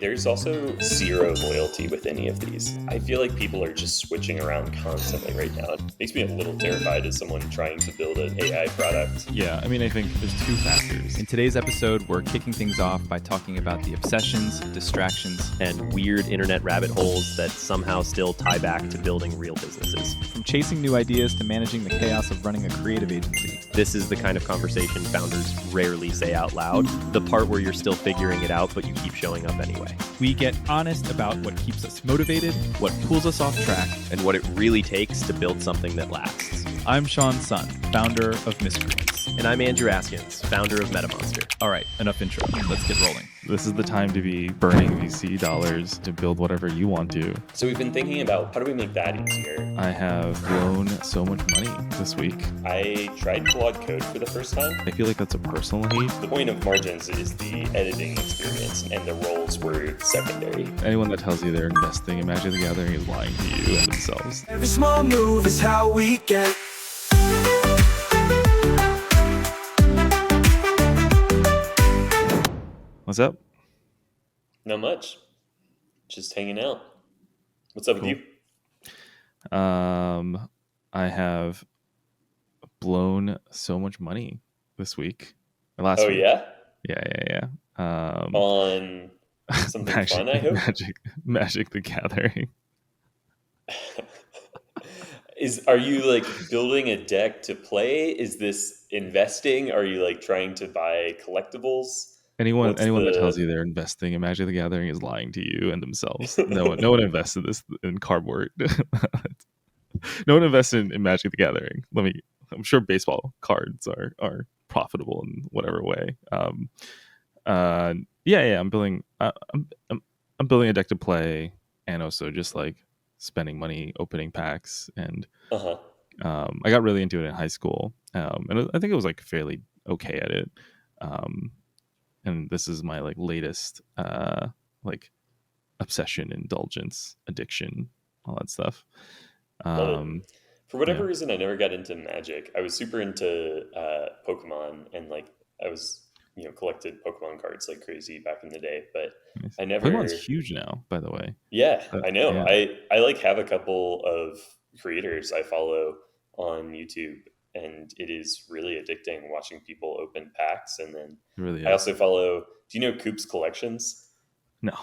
There's also zero loyalty with any of these. I feel like people are just switching around constantly right now. It makes me a little terrified as someone trying to build an AI product. Yeah, I mean, I think there's two factors. In today's episode, we're kicking things off by talking about the obsessions, distractions, and weird internet rabbit holes that somehow still tie back to building real businesses. from chasing new ideas to managing the chaos of running a creative agency. This is the kind of conversation founders rarely say out loud, the part where you're still figuring it out, but you keep showing up anyway. We get honest about what keeps us motivated, what pulls us off track. And what it really takes to build something that lasts. I'm Sean Sun, founder of Miscreants. And I'm Andrew Askins, founder of MetaMonster. All right, enough intro. Let's get rolling. This is the time to be burning VC dollars to build whatever you want to. So we've been thinking about how do we make that easier? I have blown so much money this week. I tried Claude Code for the first time. I feel like that's a personal hate. The point of margins is the editing experience, and the roles were secondary. Anyone that tells you they're investing in Magic the Gathering is lying to you and themselves. Every small move is how we get. What's up? Not much. Just hanging out. What's up with you? I have blown so much money this week. Last week. Yeah? Yeah. On something fun, I hope? Magic the Gathering. Are you like building a deck to play? Is this investing? Are you like trying to buy collectibles? Anyone that tells you they're investing in Magic the Gathering is lying to you and themselves. No one invests in cardboard. No one invests in Magic the Gathering. I'm sure baseball cards are profitable in whatever way. I'm building a deck to play, and also just like spending money opening packs. And I got really into it in high school, and I think it was like fairly okay at it. And this is my like latest like obsession, indulgence, addiction, all that stuff. For whatever reason, I never got into Magic. I was super into Pokemon, and like I was collected Pokemon cards like crazy back in the day. But I never. Pokemon's huge now, by the way. Yeah, I know. Yeah. I like have a couple of creators I follow on YouTube. And it is really addicting watching people open packs. And then I also follow, do you know Coop's Collections? No.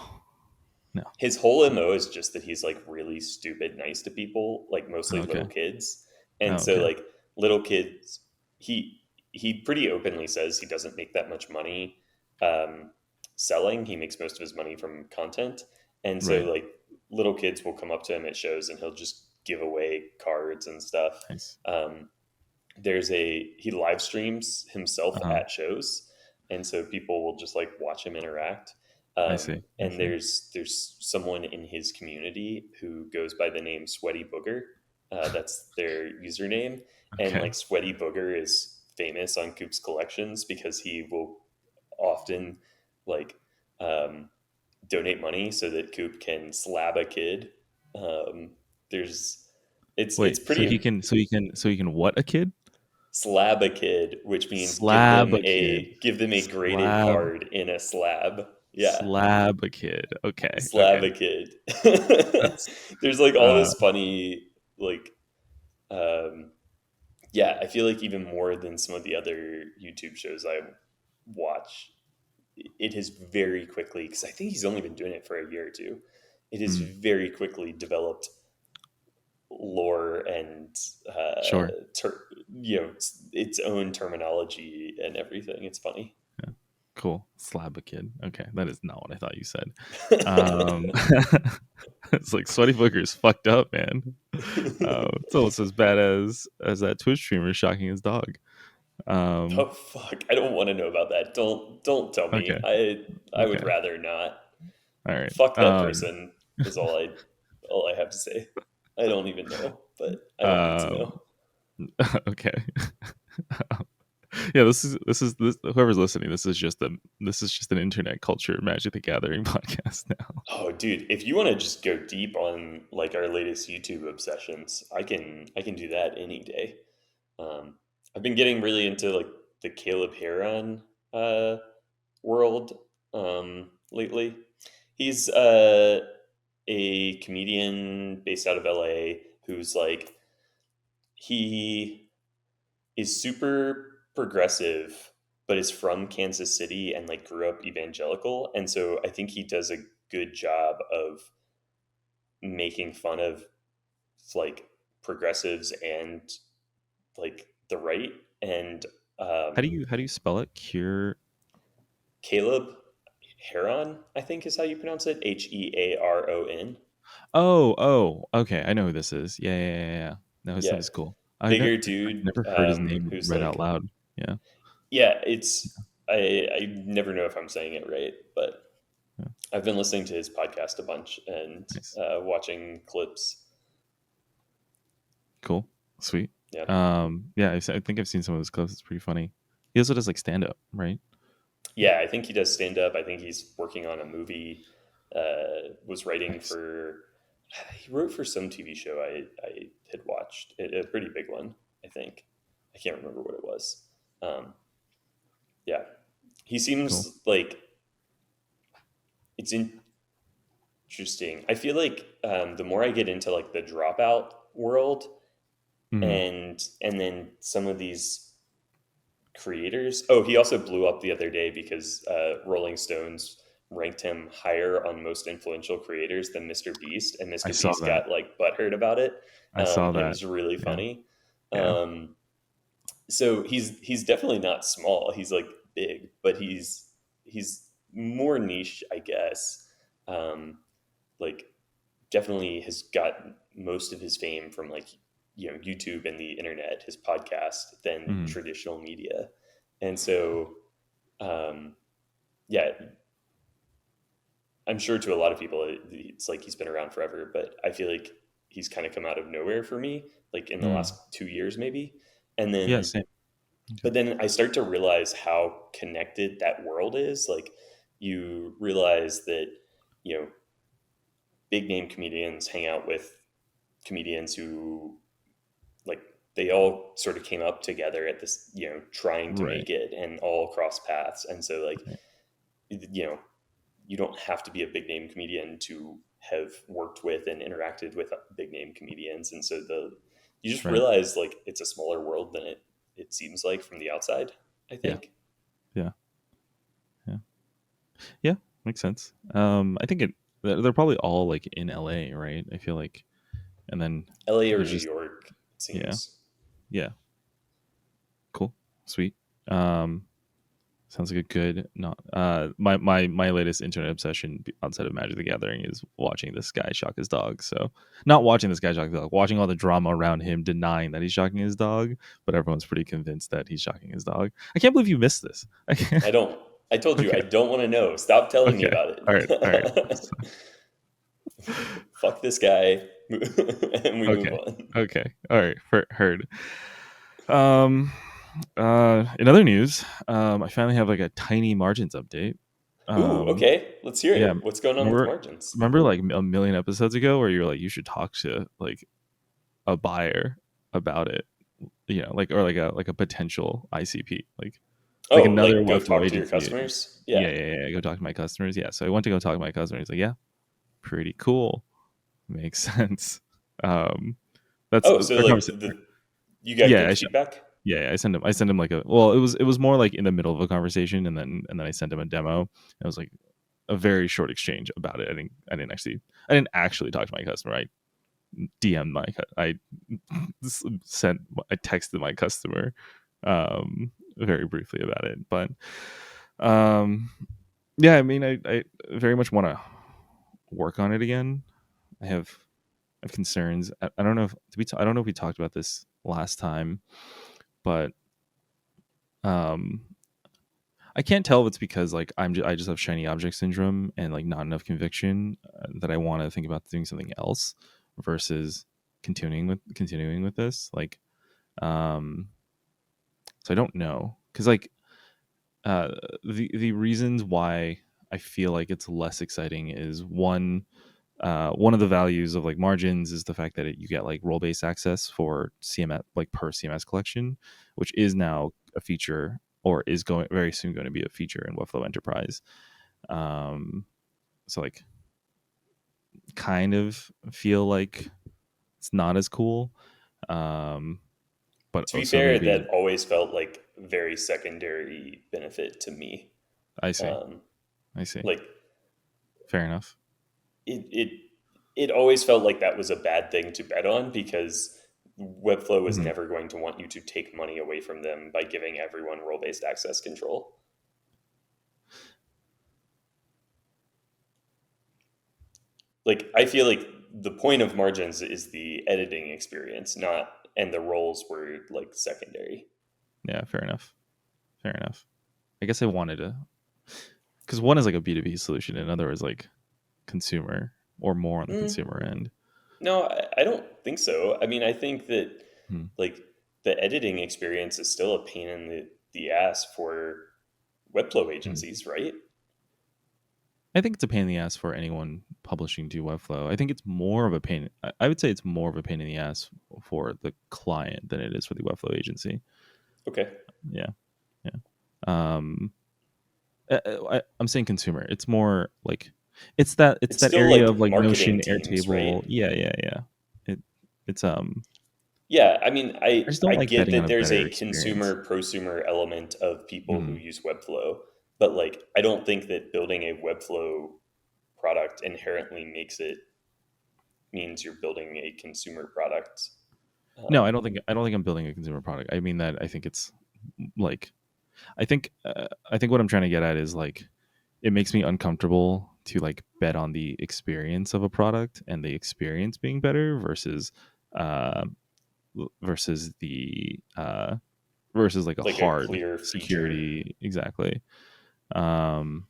His whole MO is just that he's like really stupid nice to people, like mostly little kids. And so like little kids, he pretty openly says he doesn't make that much money selling. He makes most of his money from content. And so like little kids will come up to him at shows and he'll just give away cards and stuff. Nice. He live streams himself at shows, and so people will just like watch him interact. I see. And there's someone in his community who goes by the name Sweaty Booger. That's their username. Okay. And like Sweaty Booger is famous on Coop's Collections because he will often like donate money so that Coop can slab a kid. It's pretty. So he can what a kid? Slab a kid, which means give them a graded card in a slab. Yeah. Slab a kid. Okay. A kid. There's like all this funny, like, I feel like even more than some of the other YouTube shows I watch, it has very quickly, because I think he's only been doing it for a year or two, it has very quickly developed lore and its own terminology and everything. It's funny. Yeah. Cool. Slab a kid. Okay, that is not what I thought you said. It's like Sweaty Booger's fucked up, man. It's almost as bad as that Twitch streamer shocking his dog. Oh fuck! I don't want to know about that. Don't tell me. Okay. I would rather not. All right. Fuck that person is all I have to say. I don't even know, but I don't need to know. Okay. Yeah, this is whoever's listening. This is just an internet culture Magic the Gathering podcast now. Oh, dude, if you want to just go deep on like our latest YouTube obsessions, I can do that any day. I've been getting really into like the Caleb Heron world lately. He's a comedian based out of LA who's like, he is super progressive, but is from Kansas City and like grew up evangelical. And so I think he does a good job of making fun of like progressives and like the right. And How do you spell it? Caleb Heron, I think is how you pronounce it. Hearon. Oh, okay. I know who this is. Yeah. No, his stuff Yeah. is cool. Bigger I've dude. never heard his name Who's read like, out loud. yeah, it's, I never know if I'm saying it right, but Yeah. I've been listening to his podcast a bunch and Nice. Watching clips. Cool. Sweet. Yeah. Yeah, I think I've seen some of his clips. It's pretty funny. He also does like stand up, right? Yeah, I think he does stand up. I think he's working on a movie. Was writing Nice. he wrote for some TV show I had watched, a pretty big one, I think. I can't remember what it was. Yeah, he seems Cool. like it's interesting. I feel like the more I get into like the Dropout world, and then some of these creators. Oh, he also blew up the other day because Rolling Stones ranked him higher on most influential creators than Mr. Beast, and Mr. Beast got like butthurt about it. I saw that. It was really funny. Yeah. So he's definitely not small. He's like big, but he's more niche, I guess. Like definitely has got most of his fame from like, YouTube and the internet, his podcast, than traditional media. And so, yeah, I'm sure to a lot of people, it's like he's been around forever, but I feel like he's kind of come out of nowhere for me, like in the last 2 years, maybe. And then, same. But then I start to realize how connected that world is. Like you realize that, big name comedians hang out with comedians who like, they all sort of came up together at this, trying to make it, and all cross paths. And so like, you don't have to be a big name comedian to have worked with and interacted with big name comedians. And so you just realize like it's a smaller world than it seems like from the outside, I think. Yeah. Makes sense. I think they're probably all like in LA, right? I feel like, and then LA or New York, it seems. Yeah. Cool. Sweet. Sounds like a good my latest internet obsession outside of Magic the Gathering is watching this guy shock his dog. So not watching this guy shock his dog, watching all the drama around him denying that he's shocking his dog, but everyone's pretty convinced that he's shocking his dog. I can't believe you missed this. I don't. I told you, I don't want to know. Stop telling me about it. All right. Fuck this guy. And we move on. Okay. All right. Heard. In other news, I finally have like a tiny margins update. Ooh, okay. Let's hear it. What's going on with margins? Remember like a million episodes ago where you were like, you should talk to like a buyer about it, like, or like a potential ICP, like another go talk to your customers. Yeah. Go talk to my customers. Yeah. So I went to go talk to my customers. Like, yeah, pretty cool. Makes sense. That's so like you got good feedback. Yeah, I sent him like it was more like in the middle of a conversation, and then I sent him a demo. It was like a very short exchange about it. I didn't actually talk to my customer. I texted my customer very briefly about it, but yeah, I mean, I very much want to work on it again. I have concerns. I don't know if I don't know if we talked about this last time, but I can't tell if it's because like I just have shiny object syndrome and like not enough conviction that I want to think about doing something else versus continuing with this. Like, so I don't know, because like the reasons why I feel like it's less exciting is one of the values of like margins is the fact that you get like role-based access for CMS, like per CMS collection, which is now a feature, or is very soon going to be a feature in Webflow Enterprise. So like kind of feel like it's not as cool. But to be so fair, maybe, that always felt like very secondary benefit to me. I see. I see. Like, fair enough. It always felt like that was a bad thing to bet on, because Webflow was never going to want you to take money away from them by giving everyone role-based access control. Like, I feel like the point of margins is the editing experience, and the roles were like secondary. Yeah, fair enough. I guess I wanted to, because one is like a B2B solution, and another is like consumer, or more on the consumer end. No, I don't think so. I mean, I think that like the editing experience is still a pain in the ass for Webflow agencies, right? I think it's a pain in the ass for anyone publishing to Webflow. I think it's more of a pain. I would say it's more of a pain in the ass for the client than it is for the Webflow agency. Okay. Yeah. I'm saying consumer. It's more like it's that area like of like Notion, teams, Airtable. right? Yeah. It's Yeah, I mean, I just don't like get betting on that a there's better a consumer prosumer element of people who use Webflow, but like I don't think that building a Webflow product inherently means you're building a consumer product. No, I don't think I'm building a consumer product. I mean that I think it's like I think what I'm trying to get at is like it makes me uncomfortable to like bet on the experience of a product and the experience being better versus like a hard clear security feature. Exactly. That's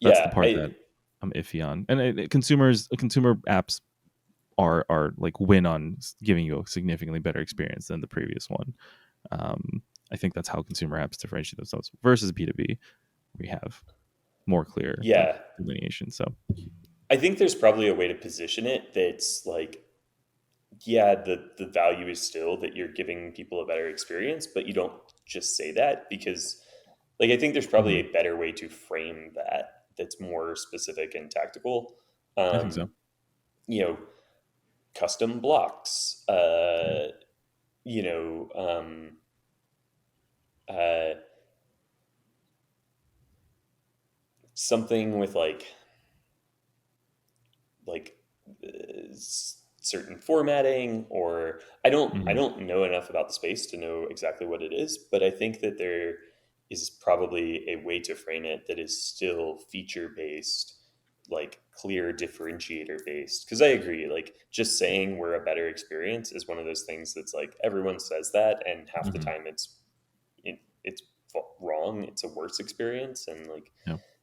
the part that I'm iffy on. And consumer apps are like win on giving you a significantly better experience than the previous one. I think that's how consumer apps differentiate themselves versus B2B. We have more clear delineation. So I think there's probably a way to position it that's like, yeah, the value is still that you're giving people a better experience, but you don't just say that, because like I think there's probably a better way to frame that's more specific and tactical. I think so. Custom blocks, something with like certain formatting, or I don't know enough about the space to know exactly what it is, but I think that there is probably a way to frame it that is still feature based, like clear differentiator based. Because I agree, like just saying we're a better experience is one of those things that's like everyone says that, and half the time it's wrong. It's a worse experience, and like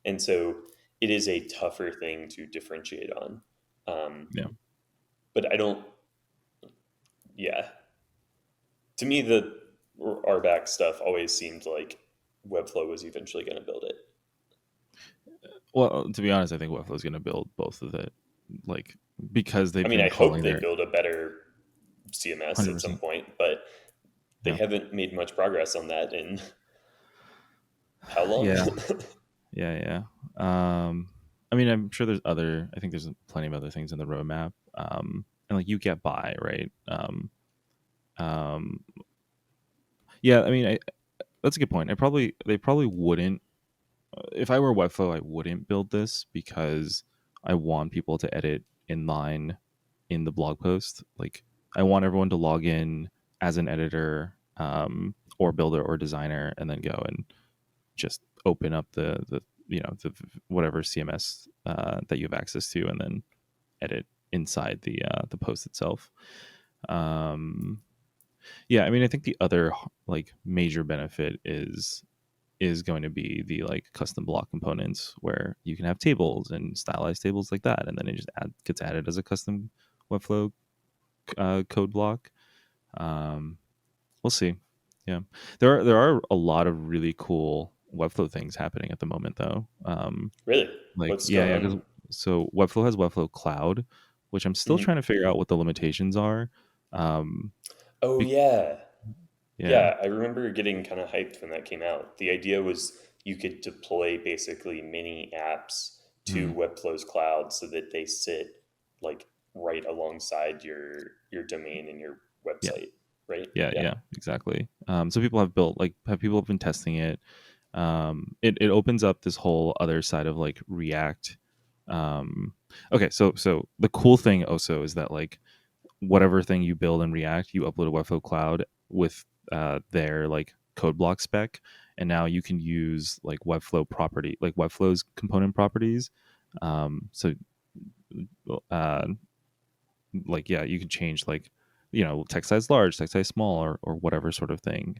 and so it is a tougher thing to differentiate on. But I don't. Yeah, to me the RBAC stuff always seemed like Webflow was eventually going to build it. Well, to be honest, I think Webflow is going to build both of it, like because they've. I hope they build a better CMS 100%. At some point, but they haven't made much progress on that in how long? Yeah. I mean, I'm sure there's I think there's plenty of other things in the roadmap, and like you get by, right? Yeah, I mean, that's a good point. They probably wouldn't. If I were Webflow, I wouldn't build this because I want people to edit in line in the blog post. Like, I want everyone to log in as an editor, or builder or designer, and then go and just open up the whatever CMS that you have access to, and then edit inside the post itself. Yeah, I mean, I think the other like major benefit is going to be the like custom block components where you can have tables and stylized tables like that, and then it just gets added as a custom Webflow code block. We'll see. Yeah, there are a lot of really cool Webflow things happening at the moment, though. Really? Like so Webflow has Webflow Cloud, which I'm still trying to figure out what the limitations are. Yeah, I remember getting kind of hyped when that came out. The idea was you could deploy basically mini apps to Webflow's cloud so that they sit like right alongside your domain and your website, right? Yeah, exactly. So people have people have been testing it. It opens up this whole other side of like React. Okay, so the cool thing also is that like whatever thing you build in React, you upload to Webflow Cloud with their like code block spec, and now you can use like Webflow's component properties. So like you can change like text size large, text size small, or whatever sort of thing.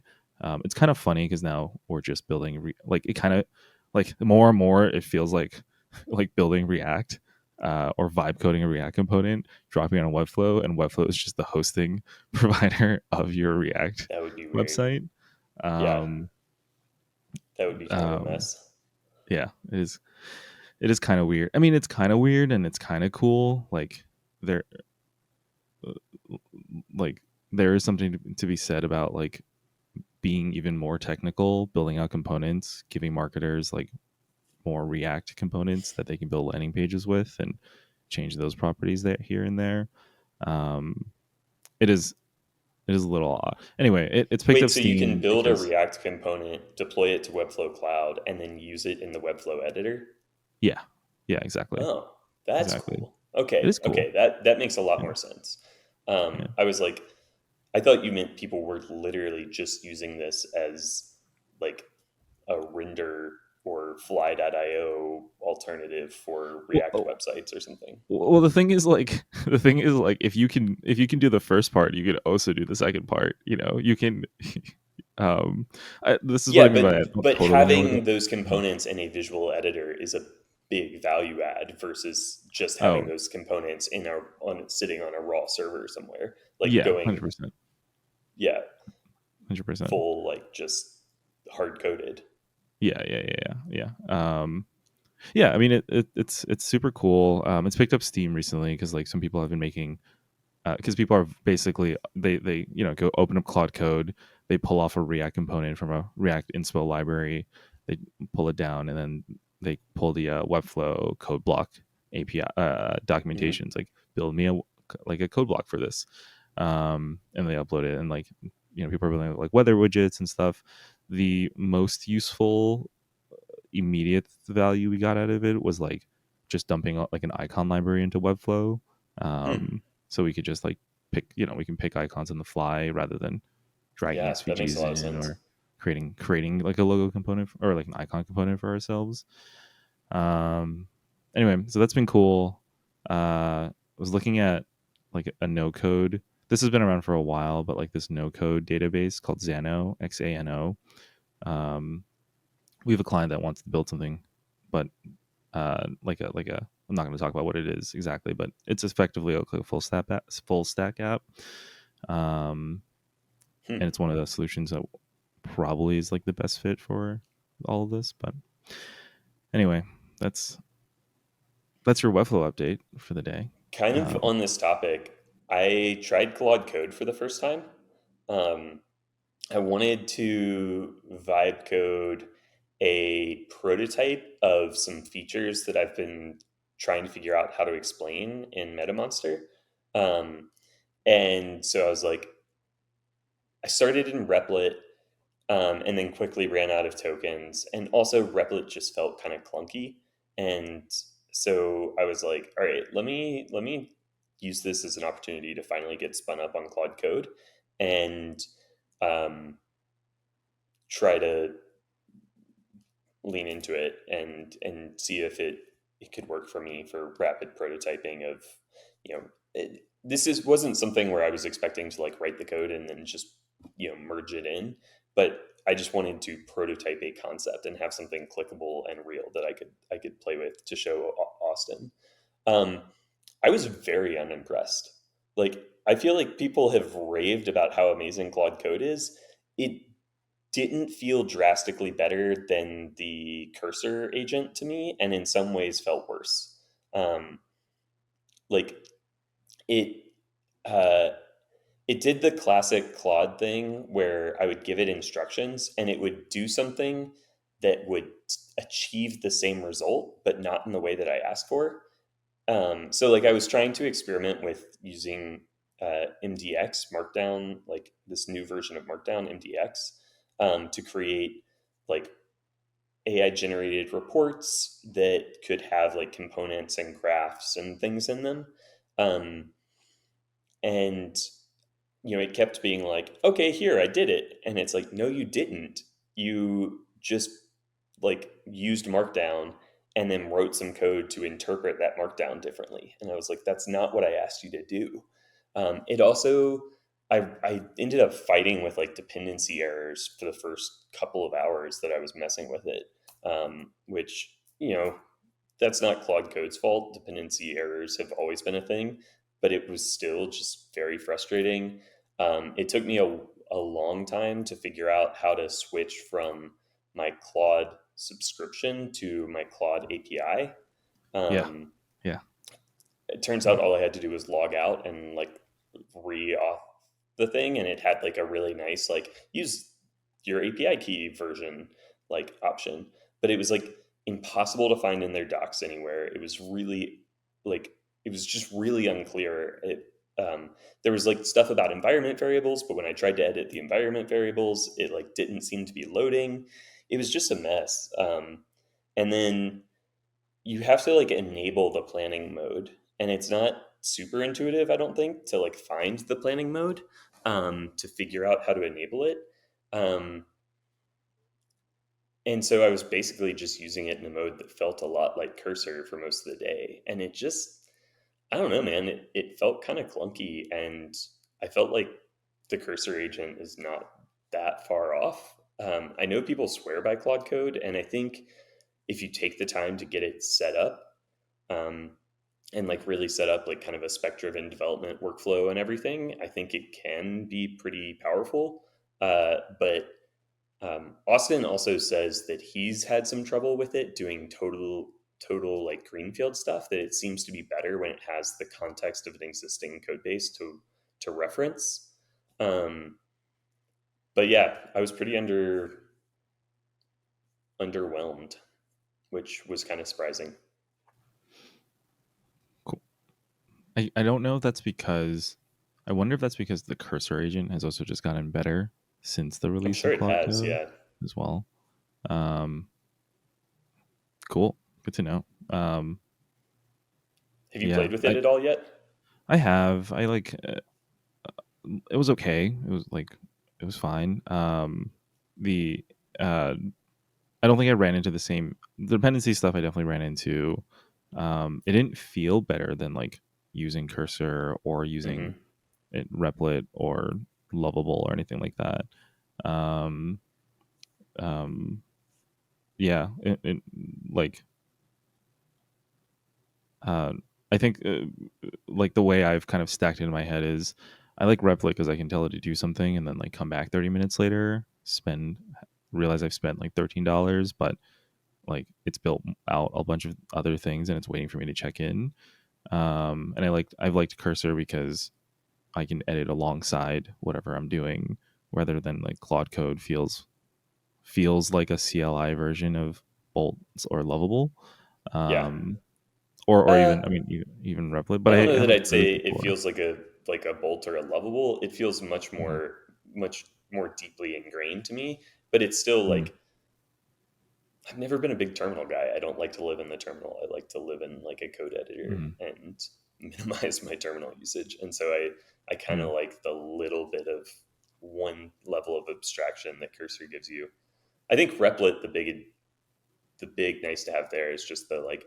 It's kind of funny because now we're just building like it kind of like more and more it feels like like building React or vibe coding a React component, dropping it on Webflow, and Webflow is just the hosting provider of your React That would be weird. website. That would be kind of a mess. Yeah, it is kind of weird. I mean, it's kind of weird and it's kind of cool. Like there is something to be said about like being even more technical, building out components, giving marketers like more React components that they can build landing pages with and change those properties that here and there. It is a little odd. Anyway, it's picked up so steam. You can build a React component, deploy it to Webflow Cloud, and then use it in the Webflow editor? Yeah, exactly. Oh, that's exactly. cool. Okay, it is cool. Okay, that makes a lot more sense. I was like, I thought you meant people were literally just using this as like a render or fly.io alternative for React websites or something. Well, the thing is like if you can do the first part, you can also do the second part. You can. This is what I mean by it. But having those components in a visual editor is a big value add versus just having those components sitting on a raw server somewhere. Like going 100%. Yeah, 100%. Full like just hard coded. Yeah. I mean, it's super cool. It's picked up steam recently because like some people have been making, because people are basically they go open up Claude Code, they pull off a React component from a React inspo library, they pull it down, and then they pull the Webflow code block API documentations. Mm-hmm. Like build me a code block for this, and they upload it, and like people are building like weather widgets and stuff. The most useful immediate value we got out of it was like just dumping like an icon library into Webflow, so we could just like pick we can pick icons on the fly rather than dragging SVGs in or creating like a logo component or like an icon component for ourselves. Anyway, so that's been cool. I was looking at like a no code. This has been around for a while, but like this no code database called Xano, XANO. We have a client that wants to build something, but like a I'm not going to talk about what it is exactly, but it's effectively a full stack app. And it's one of the solutions that probably is like the best fit for all of this. But anyway, that's your Webflow update for the day. Kind of on this topic, I tried Claude Code for the first time. I wanted to vibe code a prototype of some features that I've been trying to figure out how to explain in MetaMonster. And so I was like, I started in Replit, and then quickly ran out of tokens. And also Replit just felt kind of clunky. And so I was like, all right, let me use this as an opportunity to finally get spun up on Claude Code and try to lean into it and see if it could work for me for rapid prototyping of, wasn't something where I was expecting to like write the code and then just, merge it in, but I just wanted to prototype a concept and have something clickable and real that I could play with to show Austin. I was very unimpressed. Like, I feel like people have raved about how amazing Claude Code is. It didn't feel drastically better than the cursor agent to me, and in some ways felt worse. It did the classic Claude thing where I would give it instructions and it would do something that would achieve the same result, but not in the way that I asked for. So like I was trying to experiment with using MDX Markdown, like this new version of Markdown, MDX, to create like AI generated reports that could have like components and graphs and things in them. And it kept being like, okay, here, I did it. And it's like, no, you didn't. You just like used Markdown and then wrote some code to interpret that Markdown differently. And I was like, that's not what I asked you to do. It also, I ended up fighting with like dependency errors for the first couple of hours that I was messing with it, which, that's not Claude Code's fault. Dependency errors have always been a thing, but it was still just very frustrating. It took me a long time to figure out how to switch from my Claude subscription to my Claude API. Yeah. It turns out all I had to do was log out and like re-auth the thing, and it had like a really nice like use your API key version like option, but it was like impossible to find in their docs anywhere. It was really like it was just really unclear. There was like stuff about environment variables, but when I tried to edit the environment variables, it like didn't seem to be loading. It was just a mess. And then you have to like enable the planning mode, and it's not super intuitive, I don't think, to like find the planning mode, to figure out how to enable it. And so I was basically just using it in a mode that felt a lot like Cursor for most of the day. And it just, I don't know, man, it felt kind of clunky. And I felt like the Cursor agent is not that far off. I know people swear by Claude Code, and I think if you take the time to get it set up, and like really set up like kind of a spec-driven development workflow and everything, I think it can be pretty powerful. But Austin also says that he's had some trouble with it doing total like greenfield stuff, that it seems to be better when it has the context of an existing code base to reference. But yeah, I was pretty underwhelmed, which was kind of surprising. Cool. I don't know if that's because, I wonder if that's because the Cursor agent has also just gotten better since the release I'm sure of Claude it has, Code yeah. as well. Cool. Good to know. Have you played with it at all yet? I have. I like it was okay. It was fine. I don't think I ran into the dependency stuff. I definitely ran into. It didn't feel better than like using Cursor or using Replit or Lovable or anything like that. Yeah, I think like the way I've kind of stacked it in my head is I like Replit because I can tell it to do something and then like come back 30 minutes later, realize I've spent like $13, but like it's built out a bunch of other things and it's waiting for me to check in. And I've liked Cursor because I can edit alongside whatever I'm doing, rather than like Claude Code feels like a CLI version of Bolts or Lovable. Or even, I mean, even Replit. But I don't know that I'd say it feels like a Bolt or a Lovable. It feels much more deeply ingrained to me. But it's still like, I've never been a big terminal guy. I don't like to live in the terminal. I like to live in like a code editor and minimize my terminal usage. And so I kind of like the little bit of one level of abstraction that Cursor gives you. I think Replit, the big nice to have there is just the like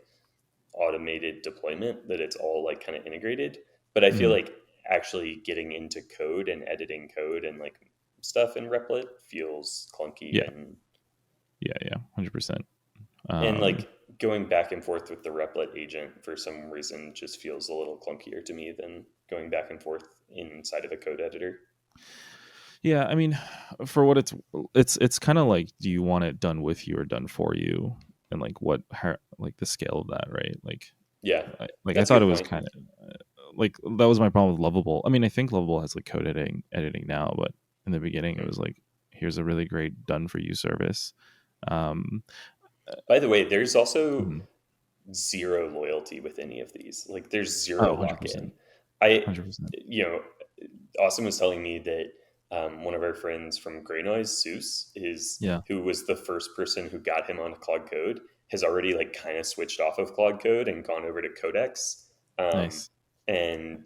automated deployment, that it's all like kind of integrated. But I feel like actually getting into code and editing code and like stuff in Replit feels clunky. Yeah, 100%. And like going back and forth with the Replit agent for some reason just feels a little clunkier to me than going back and forth inside of a code editor. Yeah, I mean, for what it's kind of like, do you want it done with you or done for you? And like like the scale of that, right? Like, yeah, I thought it was kind of like, that was my problem with Lovable. I mean, I think Lovable has like code editing now, but in the beginning it was like, here's a really great done for you service. By the way, there's also zero loyalty with any of these. Like there's zero 100%. lock-in. I 100%. Austin was telling me that one of our friends from Grey Noise, Seuss, who was the first person who got him onto Claude Code, has already like kind of switched off of Claude Code and gone over to Codex. Nice. And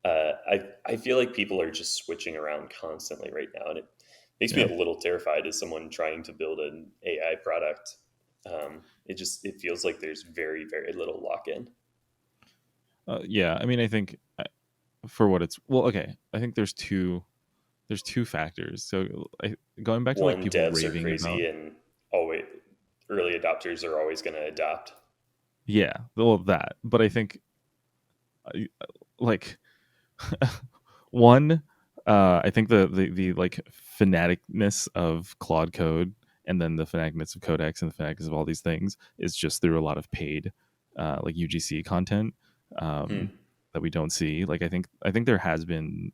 I feel like people are just switching around constantly right now, and it makes me a little terrified as someone trying to build an AI product. It feels like there's very, very little lock-in. I mean, I think for what it's I think there's two factors. So going back to like people devs raving are crazy about, and always early adopters are always going to adopt. Yeah, well, that. But I think like one, I think the like fanaticness of Claude Code, and then the fanaticness of Codex, and the fanaticness of all these things is just through a lot of paid like UGC content that we don't see. Like I think there has been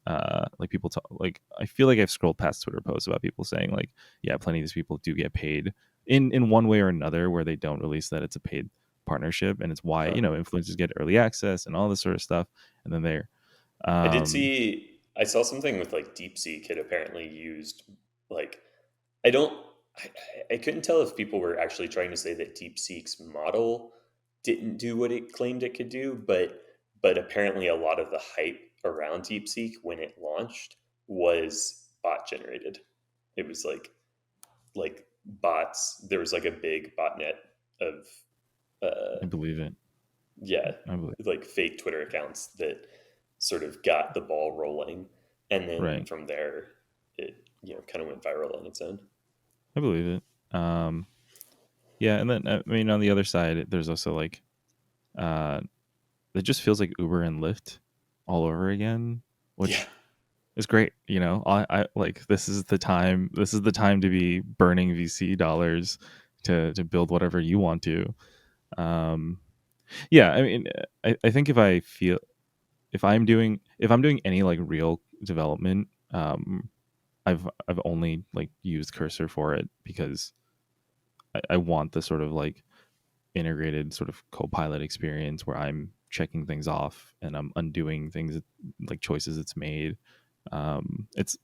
like people talk, like I feel like I've scrolled past Twitter posts about people saying like, yeah, plenty of these people do get paid in one way or another, where they don't release that it's a paid partnership, and it's why influencers get early access and all this sort of stuff, and then they're I saw something with like DeepSeek had apparently used like I couldn't tell if people were actually trying to say that DeepSeek's model didn't do what it claimed it could do, but apparently a lot of the hype around DeepSeek when it launched was bot generated. It was like bots. There was like a big botnet of I believe it. Yeah, like fake Twitter accounts that sort of got the ball rolling, and then from there, it kind of went viral on its own. I believe it. Yeah, and then I mean on the other side, there's also like, it just feels like Uber and Lyft all over again, which is great. I like this is the time to be burning VC dollars to build whatever you want to. I mean, I think if I'm doing any like real development, I've only like used Cursor for it because I want the sort of like integrated sort of co-pilot experience where I'm checking things off and I'm undoing things like choices it's made. It's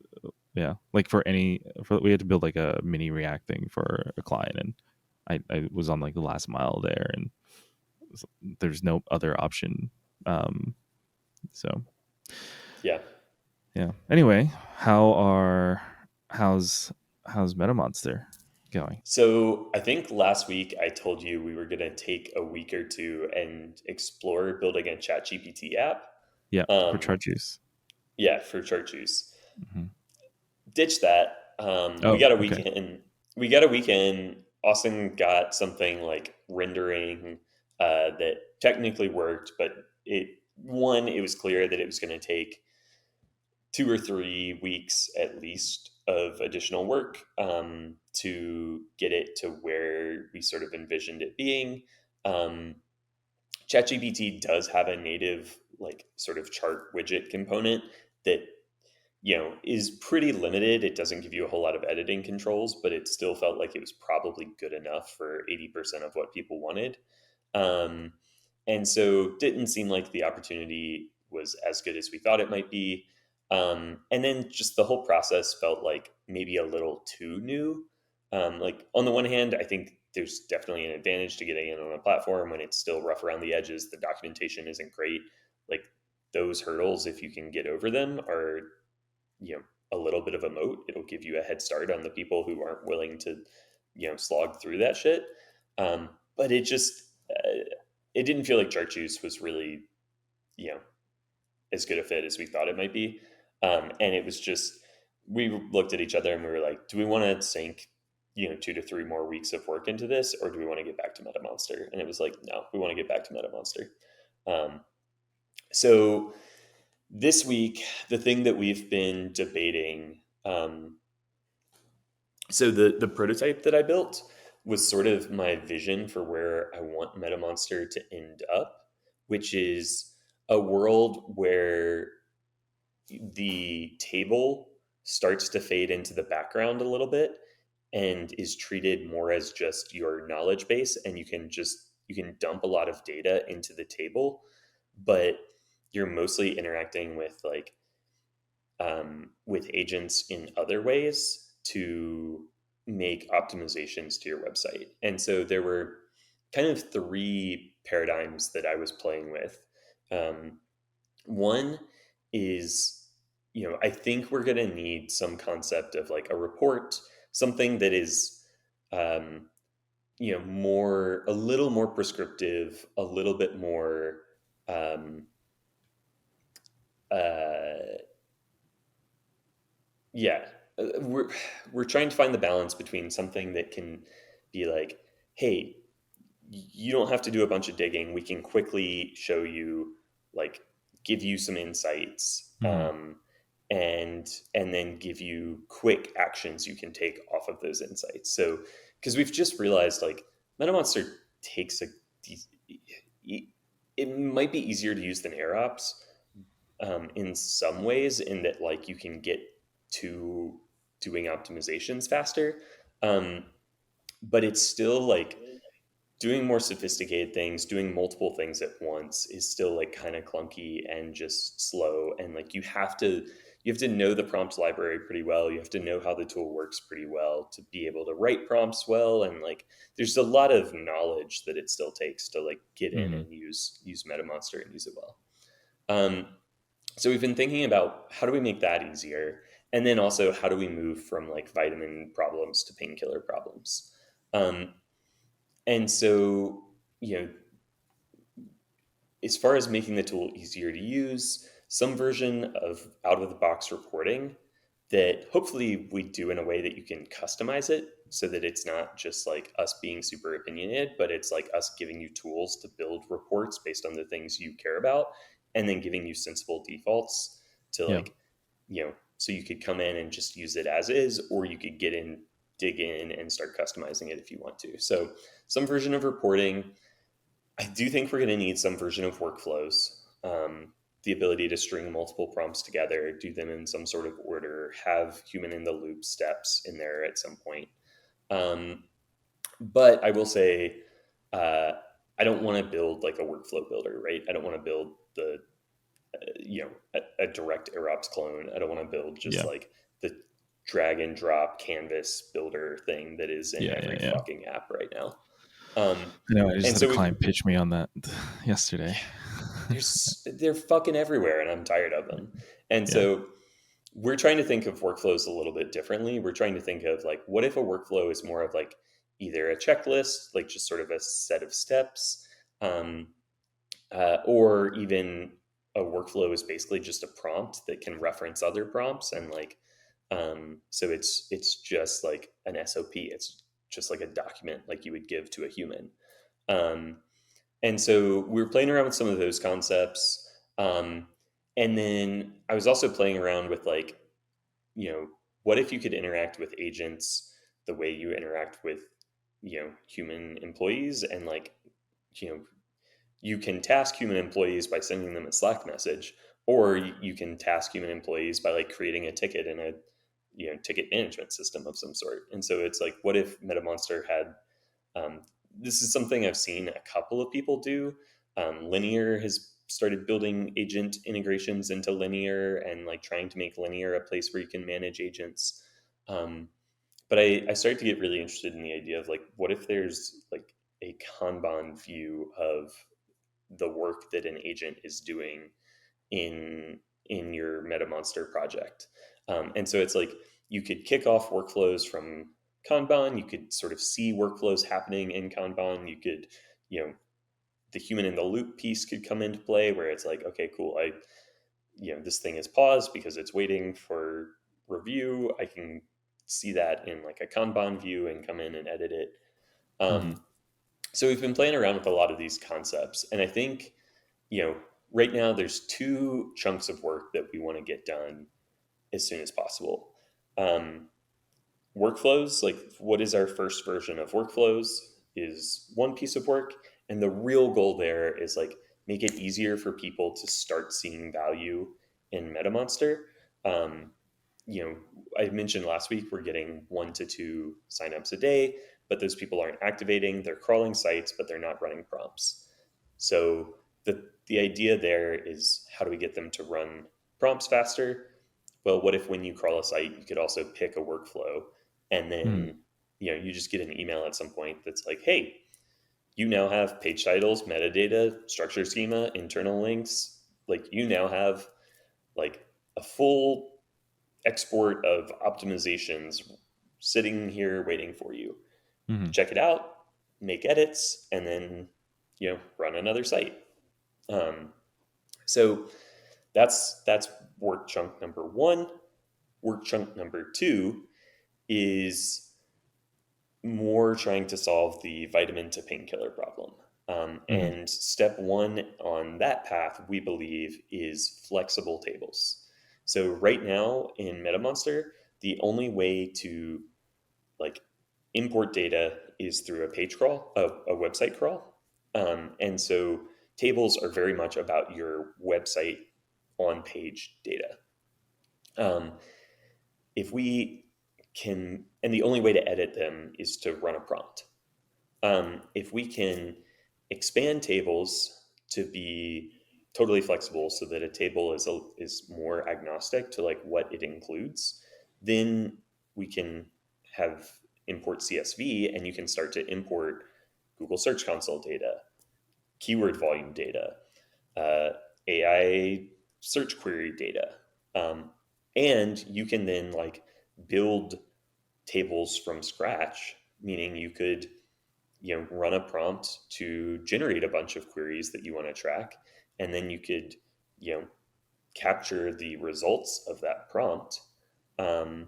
like we had to build like a mini React thing for a client, and I was on like the last mile there, and there's no other option. So anyway, how's MetaMonster going? So I think last week I told you we were going to take a week or two and explore building a ChatGPT app. Yeah, for Chart Juice. Yeah, for Chart Juice. Mm-hmm. Ditch that. We got a weekend. Okay. We got a weekend. Austin got something like rendering that technically worked, but it was clear that it was going to take 2 or 3 weeks at least of additional work to get it to where we sort of envisioned it being. ChatGPT does have a native like sort of chart widget component that is pretty limited. It doesn't give you a whole lot of editing controls, but it still felt like it was probably good enough for 80% of what people wanted. And so didn't seem like the opportunity was as good as we thought it might be. And then just the whole process felt like maybe a little too new. Like on the one hand, I think there's definitely an advantage to getting in on a platform when it's still rough around the edges. The documentation isn't great. Like those hurdles, if you can get over them, are, a little bit of a moat. It'll give you a head start on the people who aren't willing to, slog through that shit. But it just, it didn't feel like Chart Juice was really, as good a fit as we thought it might be. And it was just, we looked at each other and we were like, do we want to sink, 2 to 3 more weeks of work into this, or do we want to get back to MetaMonster? And it was like, no, we want to get back to MetaMonster. So this week, the thing that we've been debating, so the prototype that I built was sort of my vision for where I want MetaMonster to end up, which is a world where the table starts to fade into the background a little bit and is treated more as just your knowledge base, and you can just you can dump a lot of data into the table, but you're mostly interacting with like with agents in other ways to make optimizations to your website. And so there were kind of three paradigms that I was playing with. One is, I think we're going to need some concept of like a report, something that is, a little more prescriptive, a little bit more, yeah, we're trying to find the balance between something that can be like, hey, you don't have to do a bunch of digging. We can quickly show you, like, give you some insights, and then give you quick actions you can take off of those insights. So, because we've just realized, like, MetaMonster takes it might be easier to use than AirOps in some ways, in that like you can get to doing optimizations faster, but it's still like doing more sophisticated things, doing multiple things at once is still like kind of clunky and just slow. And like you have to know the prompt library pretty well. You have to know how the tool works pretty well to be able to write prompts well. And like there's a lot of knowledge that it still takes to like get in and use MetaMonster and use it well. So we've been thinking about how do we make that easier? And then also how do we move from like vitamin problems to painkiller problems? And so, as far as making the tool easier to use, some version of out-of-the-box reporting that hopefully we do in a way that you can customize it so that it's not just like us being super opinionated, but it's like us giving you tools to build reports based on the things you care about, and then giving you sensible defaults to like, so you could come in and just use it as is, or you could dig in and start customizing it if you want to. So some version of reporting. I do think we're going to need some version of workflows, the ability to string multiple prompts together, do them in some sort of order, have human in the loop steps in there at some point. But I will say, I don't want to build like a workflow builder, right? I don't want to build a direct AirOps clone. I don't want to build just like the drag and drop canvas builder thing that is in every fucking app right now. I know. I just had a client pitch me on that yesterday. They're fucking everywhere, and I'm tired of them. And so we're trying to think of workflows a little bit differently. We're trying to think of like, what if a workflow is more of like either a checklist, like just sort of a set of steps, or even a workflow is basically just a prompt that can reference other prompts, and like, so it's just like an SOP. It's just like a document like you would give to a human. And so we were playing around with some of those concepts. And then I was also playing around with like, what if you could interact with agents the way you interact with, human employees, and like, you can task human employees by sending them a Slack message, or you can task human employees by like creating a ticket in a ticket management system of some sort. And so it's like, what if MetaMonster had, this is something I've seen a couple of people do. Linear has started building agent integrations into Linear and like trying to make Linear a place where you can manage agents. But I started to get really interested in the idea of like, what if there's like a Kanban view of the work that an agent is doing in your MetaMonster project. And so it's like you could kick off workflows from Kanban. You could sort of see workflows happening in Kanban. You could, the human in the loop piece could come into play where it's like, okay, cool. This thing is paused because it's waiting for review. I can see that in like a Kanban view and come in and edit it. So we've been playing around with a lot of these concepts. And I think, right now there's two chunks of work that we want to get done as soon as possible. Workflows, like what is our first version of workflows, is one piece of work. And the real goal there is like make it easier for people to start seeing value in MetaMonster. I mentioned last week, we're getting 1 to 2 signups a day. but those people aren't activating. They're crawling sites, but they're not running prompts. So the idea there is, how do we get them to run prompts faster? Well, what if when you crawl a site, you could also pick a workflow, and then you just get an email at some point that's like, hey, you now have page titles, metadata, structure schema, internal links. Like, you now have like a full export of optimizations sitting here waiting for you. Check it out, make edits, and then run another site. So that's work chunk number one. Work chunk number two is more trying to solve the vitamin to painkiller problem. And step one on that path, we believe, is flexible tables. So right now in MetaMonster, the only way to import data is through a page crawl, a website crawl. And so tables are very much about your website on page data. If we can, and the only way to edit them is to run a prompt. If we can expand tables to be totally flexible so that a table is more agnostic to what it includes, then we can have import CSV, and you can start to import Google Search Console data, keyword volume data, AI search query data. And you can then build tables from scratch, meaning you could run a prompt to generate a bunch of queries that you want to track, and then you could capture the results of that prompt, and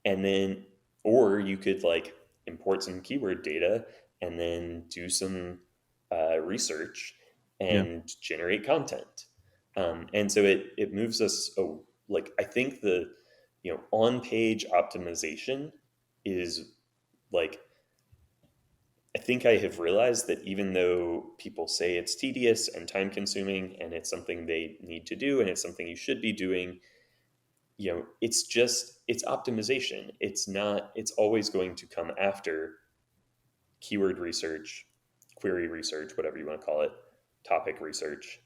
then, or you could import some keyword data and then do some research and generate content. And so it moves us, I think the on-page optimization is I think I have realized that even though people say it's tedious and time consuming and it's something they need to do and it's something you should be doing, it's optimization. It's always going to come after keyword research, query research, whatever you want to call it, topic research,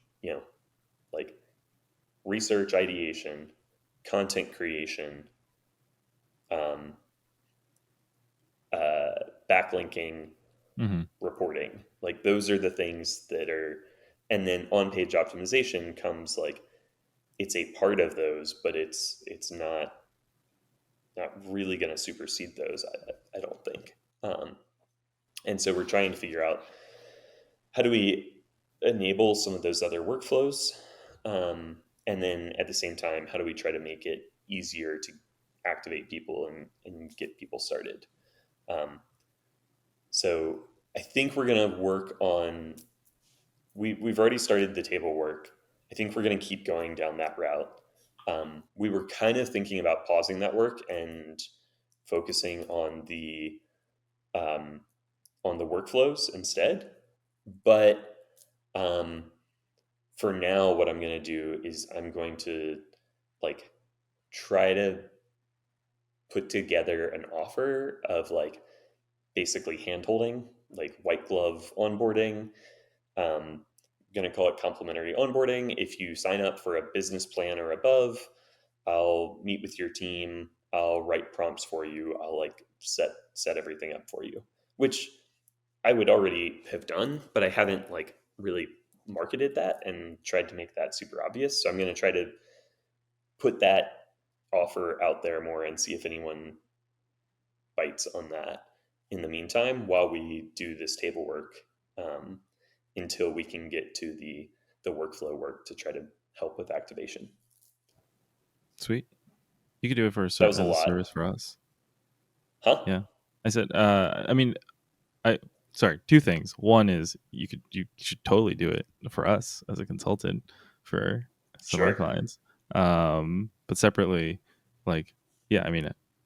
research ideation, content creation, backlinking, reporting. Those are the things that are, and then on-page optimization comes it's a part of those, but it's not really going to supersede those, I don't think. And so we're trying to figure out, how do we enable some of those other workflows? And then at the same time, how do we try to make it easier to activate people and get people started? So I think we're going to work on, we've already started the table work. I think we're going to keep going down that route. We were kind of thinking about pausing that work and focusing on the workflows instead. But for now, what I'm going to do is I'm going to try to put together an offer of basically hand-holding, white glove onboarding. I'm going to call it complimentary onboarding. If you sign up for a business plan or above, I'll meet with your team. I'll write prompts for you. I'll set everything up for you, which I would already have done, but I haven't really marketed that and tried to make that super obvious. So I'm going to try to put that offer out there more and see if anyone bites on that in the meantime, while we do this table work, until we can get to the workflow work to try to help with activation. Sweet. You could do it for a service for us. Huh? Yeah. I said, sorry, two things. One is you should totally do it for us as a consultant for some of our clients. But separately, I'm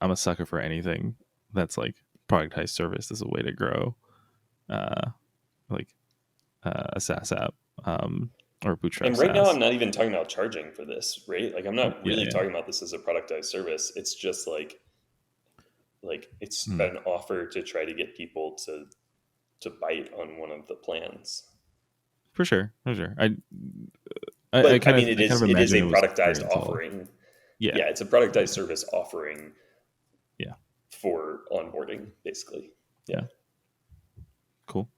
a sucker for anything that's productized service as a way to grow, a SaaS app, or bootstrap. And right now, I'm not even talking about charging for this, right? I'm not really talking about this as a productized service. It's just like it's an offer to try to get people to bite on one of the plans. For sure. It is a productized offering. Yeah, it's a productized service offering. Yeah, for onboarding, basically. Yeah. Cool.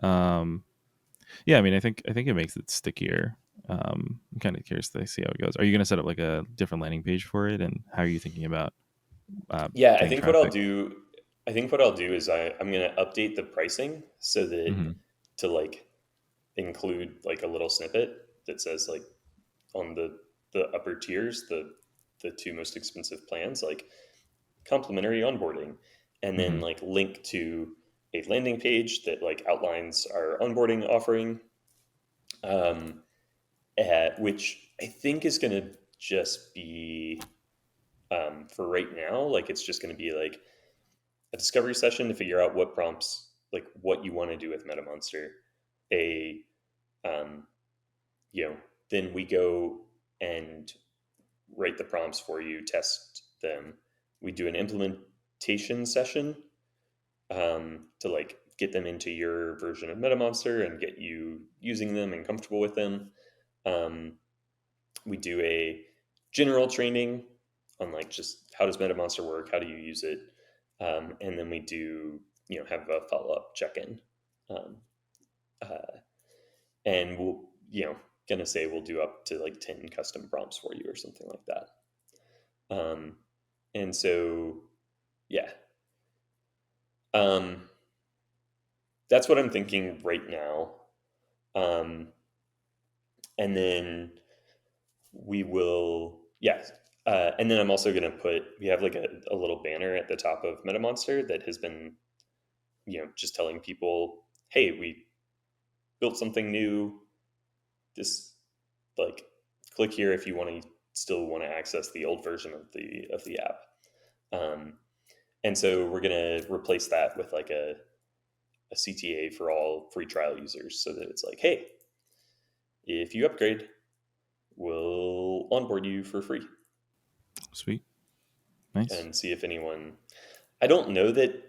Yeah, I mean, I think it makes it stickier. I'm kind of curious to see how it goes. Are you going to set up like a different landing page for it, and how are you thinking about? I think what I'll do is I'm going to update the pricing so that to like include like a little snippet that says like on the upper tiers, the two most expensive plans, like complimentary onboarding, and then like link to a landing page that like outlines our onboarding offering, which I think is going to just be for right now, like it's just going to be like a discovery session to figure out what prompts, like what you want to do with MetaMonster. Then we go and write the prompts for you, test them. We do an implementation session to like get them into your version of MetaMonster and get you using them and comfortable with them. We do a general training on like just how does MetaMonster work, how do you use it, and then we do have a follow-up check-in, and we'll gonna say we'll do up to like 10 custom prompts for you or something like that. And so that's what I'm thinking right now. And then we will, and then I'm also going to we have like a little banner at the top of MetaMonster that has been, just telling people, hey, we built something new. Just like click here if you still want to access the old version of the app. And so we're going to replace that with like a CTA for all free trial users, so that it's like, hey, if you upgrade, we'll onboard you for free. Sweet. Nice. And see if I don't know that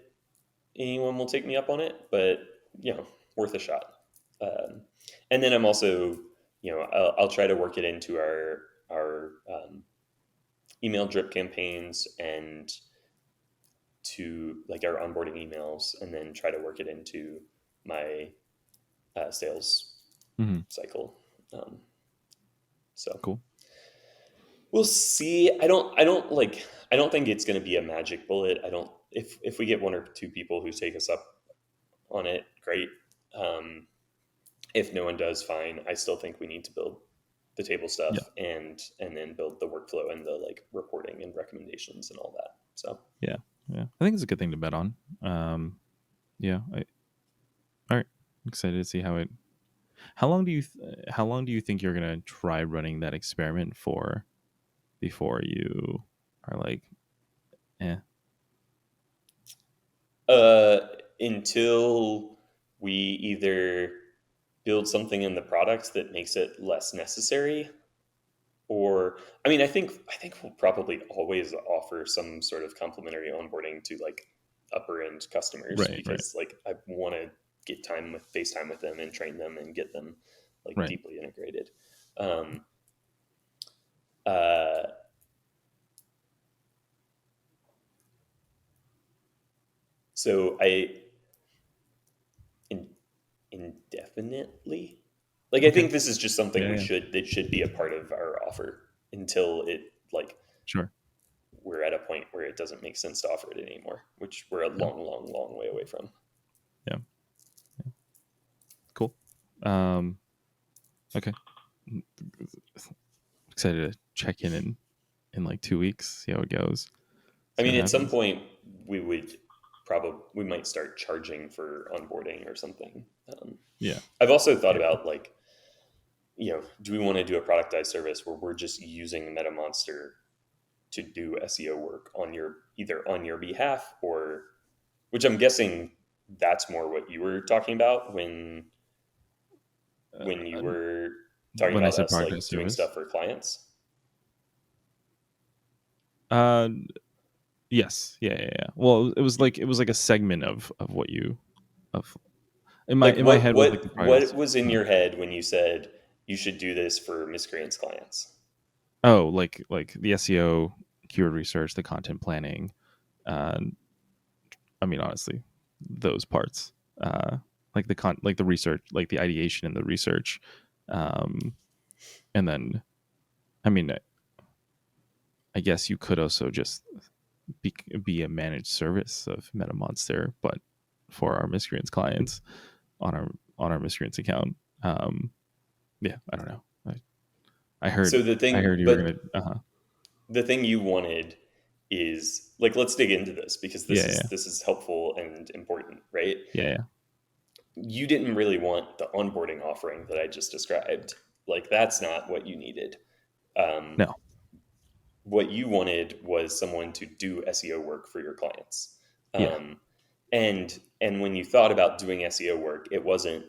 anyone will take me up on it, but worth a shot. And then I'm also, I'll try to work it into our email drip campaigns and to like our onboarding emails, and then try to work it into my sales cycle. So cool. We'll see. I don't think it's going to be a magic bullet. If we get one or two people who take us up on it, great. If no one does, fine. I still think we need to build the table stuff and then build the workflow and the like reporting and recommendations and all that. So yeah, I think it's a good thing to bet on. All right, excited to see how it. How long do you think you're gonna try running that experiment for before you are like, until we either build something in the product that makes it less necessary, or I think we'll probably always offer some sort of complimentary onboarding to like upper end customers, because like I want to get FaceTime with them and train them and get them like deeply integrated. So indefinitely, like I think this is just something that should be a part of our offer until it like we're at a point where it doesn't make sense to offer it anymore, which we're a long way away from. Cool. Okay. Excited to check in like 2 weeks, see how it goes. At some point we might start charging for onboarding or something. I've also thought about like, do we want to do a productized service where we're just using MetaMonster to do SEO work either on your behalf, or, which I'm guessing that's more what you were talking about when you were talking about us like doing stuff for clients. Yes. Yeah. Well, it was like a segment of what you of in my head was like the what was in your head when you said you should do this for miscreants clients? Oh, like the SEO, keyword research, the content planning. I mean, honestly, those parts, like the research, like the ideation and the research, and then, I mean, I guess you could also just be a managed service of MetaMonster, but for our miscreants clients on our miscreants account. Yeah, I don't know. I heard. So the thing, I heard you were gonna. The thing you wanted is like, let's dig into this because this is helpful and important, right? Yeah. You didn't really want the onboarding offering that I just described. Like, that's not what you needed. No. What you wanted was someone to do SEO work for your clients. Yeah. And when you thought about doing SEO work, it wasn't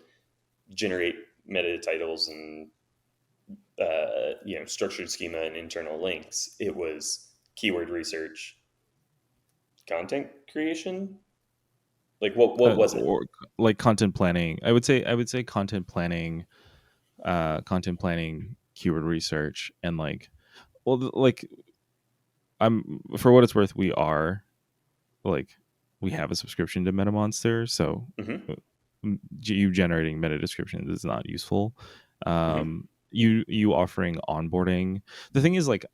generate meta titles and structured schema and internal links. It was keyword research, content creation. Like what was it? Or like content planning. I would say content planning, keyword research, and like, well, like, I'm, for what it's worth, we have a subscription to MetaMonster, so you generating meta descriptions is not useful. You offering onboarding. The thing is, like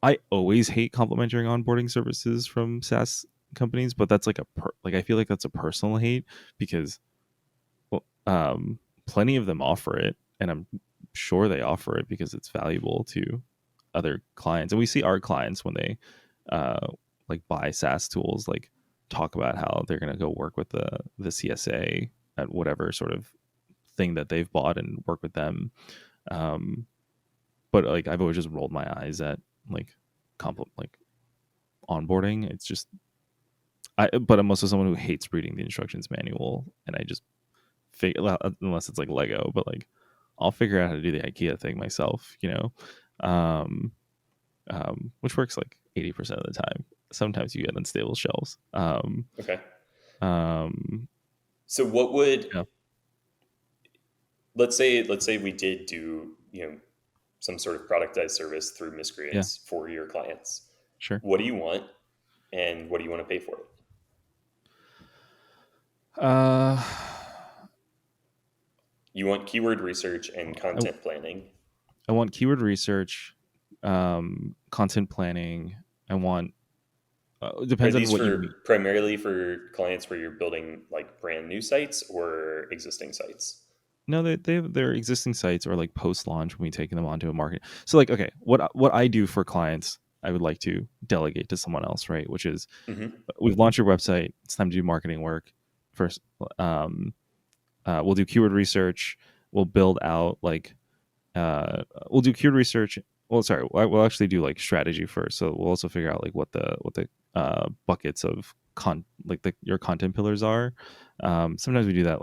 I always hate complimentary onboarding services from SaaS companies, but that's like I feel like that's a personal hate because, well, plenty of them offer it, and I'm sure they offer it because it's valuable to other clients, and we see our clients when they like buy SaaS tools, like talk about how they're going to go work with the CSA at whatever sort of thing that they've bought and work with them. But like I've always just rolled my eyes at like onboarding. It's just but I'm also someone who hates reading the instructions manual, and I just unless it's like Lego, but like I'll figure out how to do the IKEA thing myself, which works like 80% of the time. Sometimes you get unstable shelves. Okay. So what would, let's say we did do, some sort of productized service through miscreants for your clients. Sure. What do you want, and what do you want to pay for it? You want keyword research and content planning. I want keyword research, content planning. I want depends on what you mean. Primarily for clients where you're building like brand new sites or existing sites. No, they have their existing sites or like post launch when we taking them onto a market. So like, okay, what I do for clients, I would like to delegate to someone else, right? Which is we've launched your website. It's time to do marketing work. First, we'll do keyword research. We'll build out like we'll do keyword research. Well, sorry, we'll actually do like strategy first. So we'll also figure out like what the buckets of your content pillars are. Sometimes we do that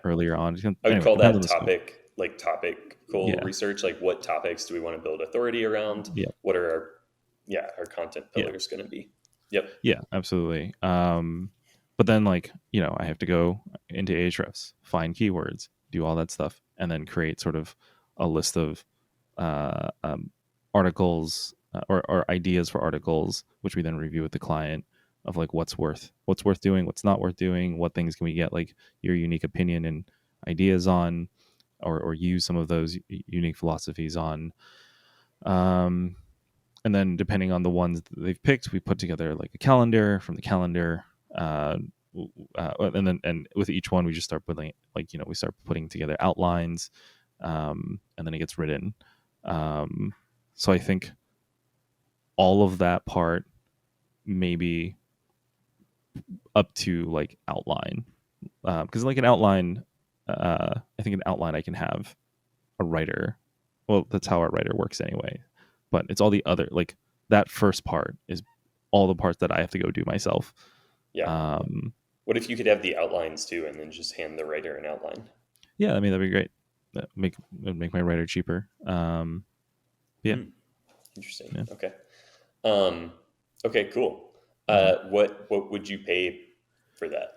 earlier on. I would call that topical research. Like, what topics do we want to build authority around? Yeah. What are our content pillars going to be? Yep. Yeah, absolutely. But then I have to go into Ahrefs, find keywords, do all that stuff, and then create sort of a list of articles or ideas for articles, which we then review with the client of like what's worth doing, what's not worth doing, what things can we get like your unique opinion and ideas on, or use some of those unique philosophies on. And then depending on the ones that they've picked, we put together like a calendar. From the calendar, and with each one we just start putting we start putting together outlines, and then it gets written. So I think all of that part, maybe up to like outline, because like an outline, I think an outline I can have a writer. Well, that's how our writer works anyway. But it's all the other, like that first part is all the parts that I have to go do myself. Yeah. What if you could have the outlines too, and then just hand the writer an outline? Yeah, I mean that'd be great. Make my writer cheaper. Yeah. Interesting. Yeah. Okay. Okay, cool. What would you pay for that?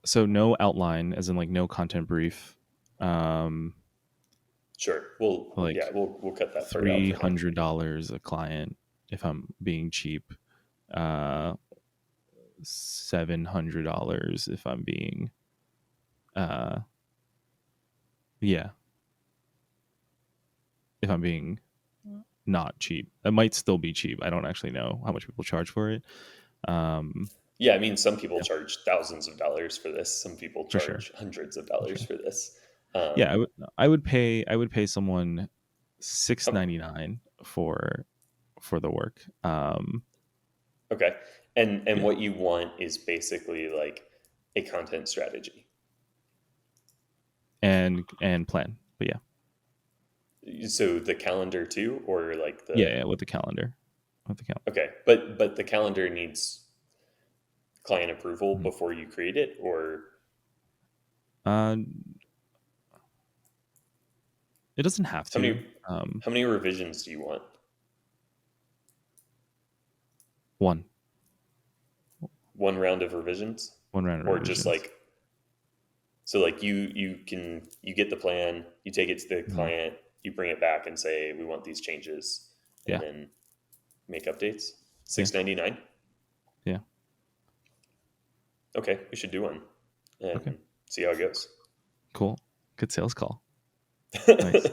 So no outline, as in like no content brief. Sure. We'll cut that part out for now. $300 a client if I'm being cheap. $700 if I'm being if I'm being not cheap. It might still be cheap. I don't actually know how much people charge for it. Yeah, I mean, some people charge thousands of dollars for this. Some people charge hundreds of dollars for this. I would pay someone $6.99 for the work. Okay. And what you want is basically like a content strategy and plan. But so the calendar too, or like with the calendar. Okay, but the calendar needs client approval before you create it, or it doesn't have to. How many revisions do you want? One round of revisions? One round of or revisions. Just like, so like you get the plan, you take it to the client, you bring it back and say, we want these changes, and then make updates. $6.99? Yeah. Okay, we should do one and see how it goes. Cool. Good sales call. Nice.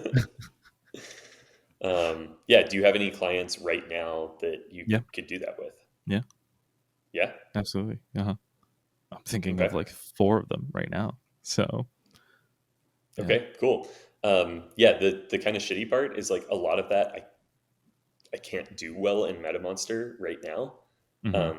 Do you have any clients right now that you could do that with? Yeah, absolutely. I'm thinking of like 4 of them right now. So okay, cool. The kind of shitty part is like a lot of that I can't do well in MetaMonster right now.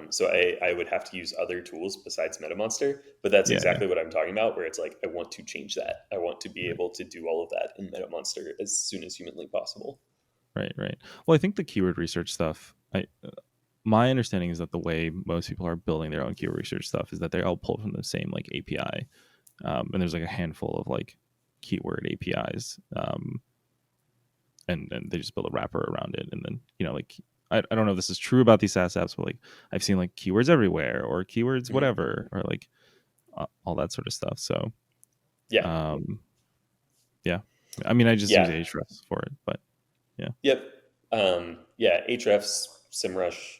So I would have to use other tools besides MetaMonster, but that's exactly what I'm talking about, where it's like, I want to change that. I want to be able to do all of that in MetaMonster as soon as humanly possible. Right. Well, I think the keyword research stuff, my understanding is that the way most people are building their own keyword research stuff is that they all pull from the same like API. And there's like a handful of like keyword APIs. And they just build a wrapper around it. And then, like, I don't know if this is true about these SaaS apps, but like I've seen like keywords everywhere or keywords whatever, or like all that sort of stuff. So I mean, I just use Ahrefs for it, but Ahrefs, SEMrush.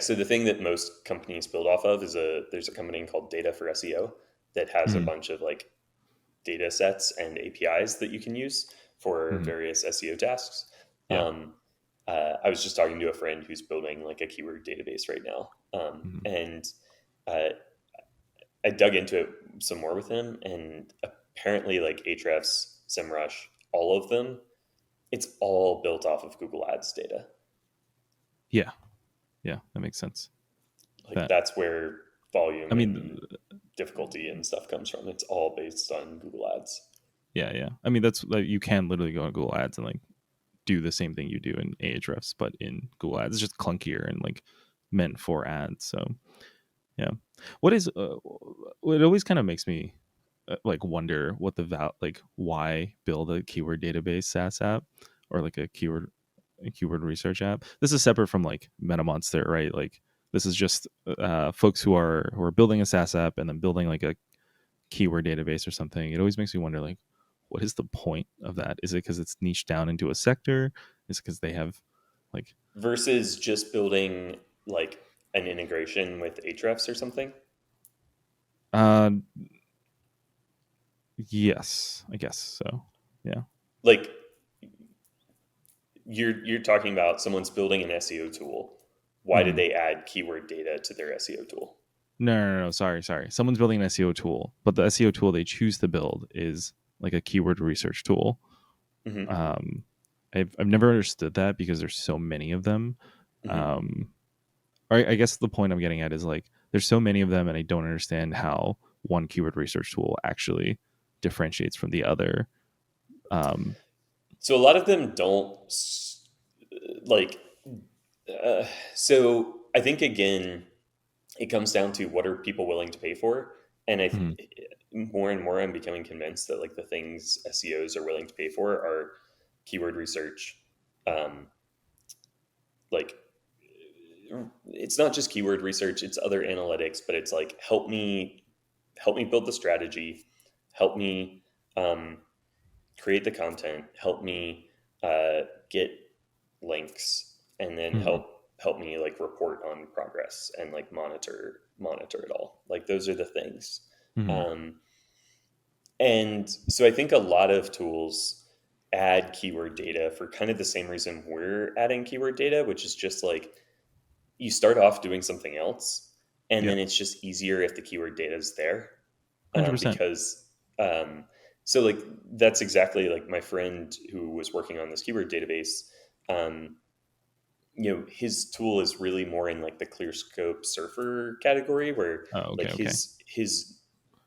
So the thing that most companies build off of is there's a company called Data for SEO that has a bunch of like data sets and APIs that you can use for various SEO tasks. I was just talking to a friend who's building like a keyword database right now. And I dug into it some more with him, and apparently like Ahrefs, SEMrush, all of them, it's all built off of Google Ads data. Yeah, that makes sense. Like that's where volume and difficulty and stuff comes from. It's all based on Google Ads. Yeah. I mean, that's like, you can literally go on Google Ads and like do the same thing you do in Ahrefs, but in Google Ads. It's just clunkier and like meant for ads. So what is what always kind of makes me like wonder what why build a keyword database SaaS app or like a keyword research app. This is separate from like MetaMonster, right? Like this is just folks who are building a SaaS app and then building like a keyword database or something. It always makes me wonder, like, what is the point of that? Is it because it's niched down into a sector? Is it because they have like versus just building like an integration with Ahrefs or something? Yes, I guess so. Yeah. Like you're talking about someone's building an SEO tool. Why did they add keyword data to their SEO tool? No. Sorry. Someone's building an SEO tool, but the SEO tool they choose to build is like a keyword research tool. I've never understood that because there's so many of them. I guess the point I'm getting at is like there's so many of them, and I don't understand how one keyword research tool actually differentiates from the other. So a lot of them don't like. So I think again, it comes down to what are people willing to pay for, and more and more I'm becoming convinced that like the things SEOs are willing to pay for are keyword research. Like it's not just keyword research, it's other analytics, but it's like, help me build the strategy, help me create the content, help me get links, and then help me like report on progress and like monitor it all. Like those are the things. And so I think a lot of tools add keyword data for kind of the same reason we're adding keyword data, which is just like you start off doing something else, and then it's just easier if the keyword data is there. 100%. Because so like that's exactly like my friend who was working on this keyword database. You know, his tool is really more in like the ClearScope Surfer category, where his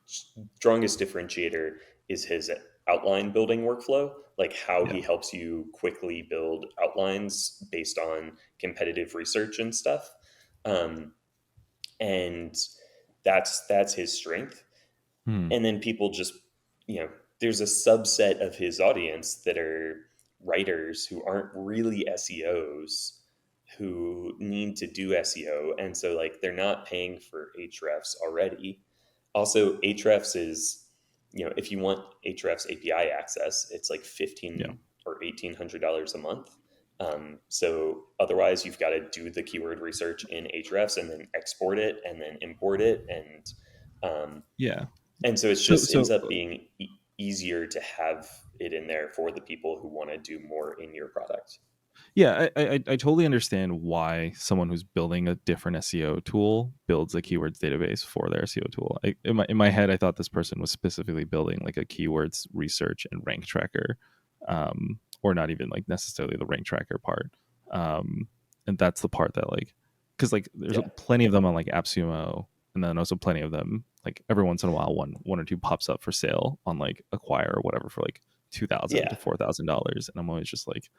strongest differentiator is his outline building workflow, like how he helps you quickly build outlines based on competitive research and stuff. And that's his strength. And then people just, you know, there's a subset of his audience that are writers who aren't really SEOs who need to do SEO. And so like they're not paying for Ahrefs already. Also, Ahrefs is, you know, if you want Ahrefs API access, it's like $1,500 or $1,800 a month. So otherwise you've got to do the keyword research in Ahrefs and then export it and then import it. And so it's just ends up being easier to have it in there for the people who want to do more in your product. Yeah, I totally understand why someone who's building a different SEO tool builds a keywords database for their SEO tool. In my head, I thought this person was specifically building like a keywords research and rank tracker, or not even like necessarily the rank tracker part. And that's the part that like, because like there's plenty of them on like AppSumo, and then also plenty of them like every once in a while one or two pops up for sale on like Acquire or whatever for like $2,000 to $4,000, and I'm always just like,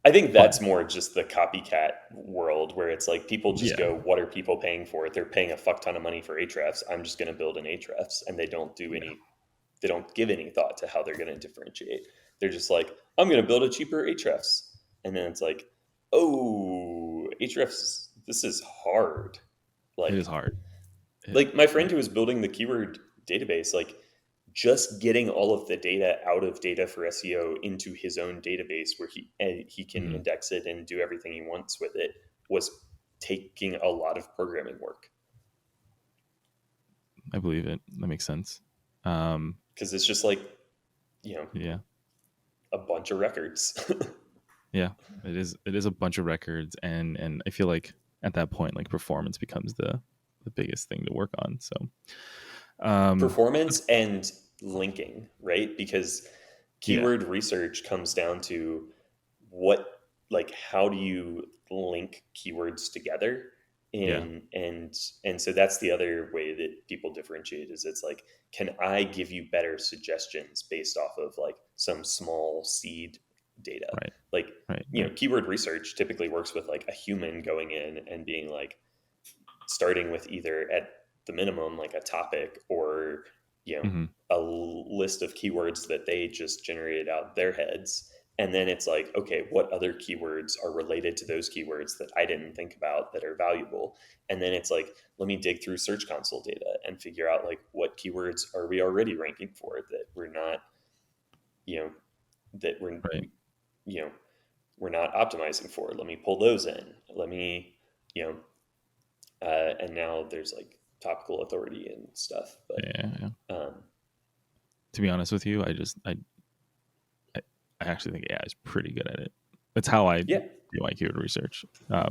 I think that's more just the copycat world where it's like people just go, what are people paying for? They're paying a fuck ton of money for Ahrefs. I'm just going to build an Ahrefs, and they don't do they don't give any thought to how they're going to differentiate. They're just like, I'm going to build a cheaper Ahrefs. And then it's like, oh, Ahrefs, this is hard. Like, it is hard. Like my friend who was building the keyword database, like just getting all of the data out of data for SEO into his own database where he can index it and do everything he wants with it was taking a lot of programming work. I believe it. That makes sense. Because it's just like, you know, a bunch of records. Yeah, it is a bunch of records, and I feel like at that point, like performance becomes the biggest thing to work on. So performance and linking, right? Because keyword research comes down to how do you link keywords together? And so that's the other way that people differentiate is it's like, can I give you better suggestions based off of like some small seed data? You know, keyword research typically works with like a human going in and being like, starting with either at the minimum, like a topic or, you know, a list of keywords that they just generated out their heads. And then it's like, okay, what other keywords are related to those keywords that I didn't think about that are valuable? And then it's like, let me dig through Search Console data and figure out like what keywords are we already ranking for that we're not, you know, that we're, you know, we're not optimizing for. Let me pull those in. Let me, you know, and now there's like topical authority and stuff. But to be honest with you, I actually think AI is pretty good at it. That's how I do my keyword research. I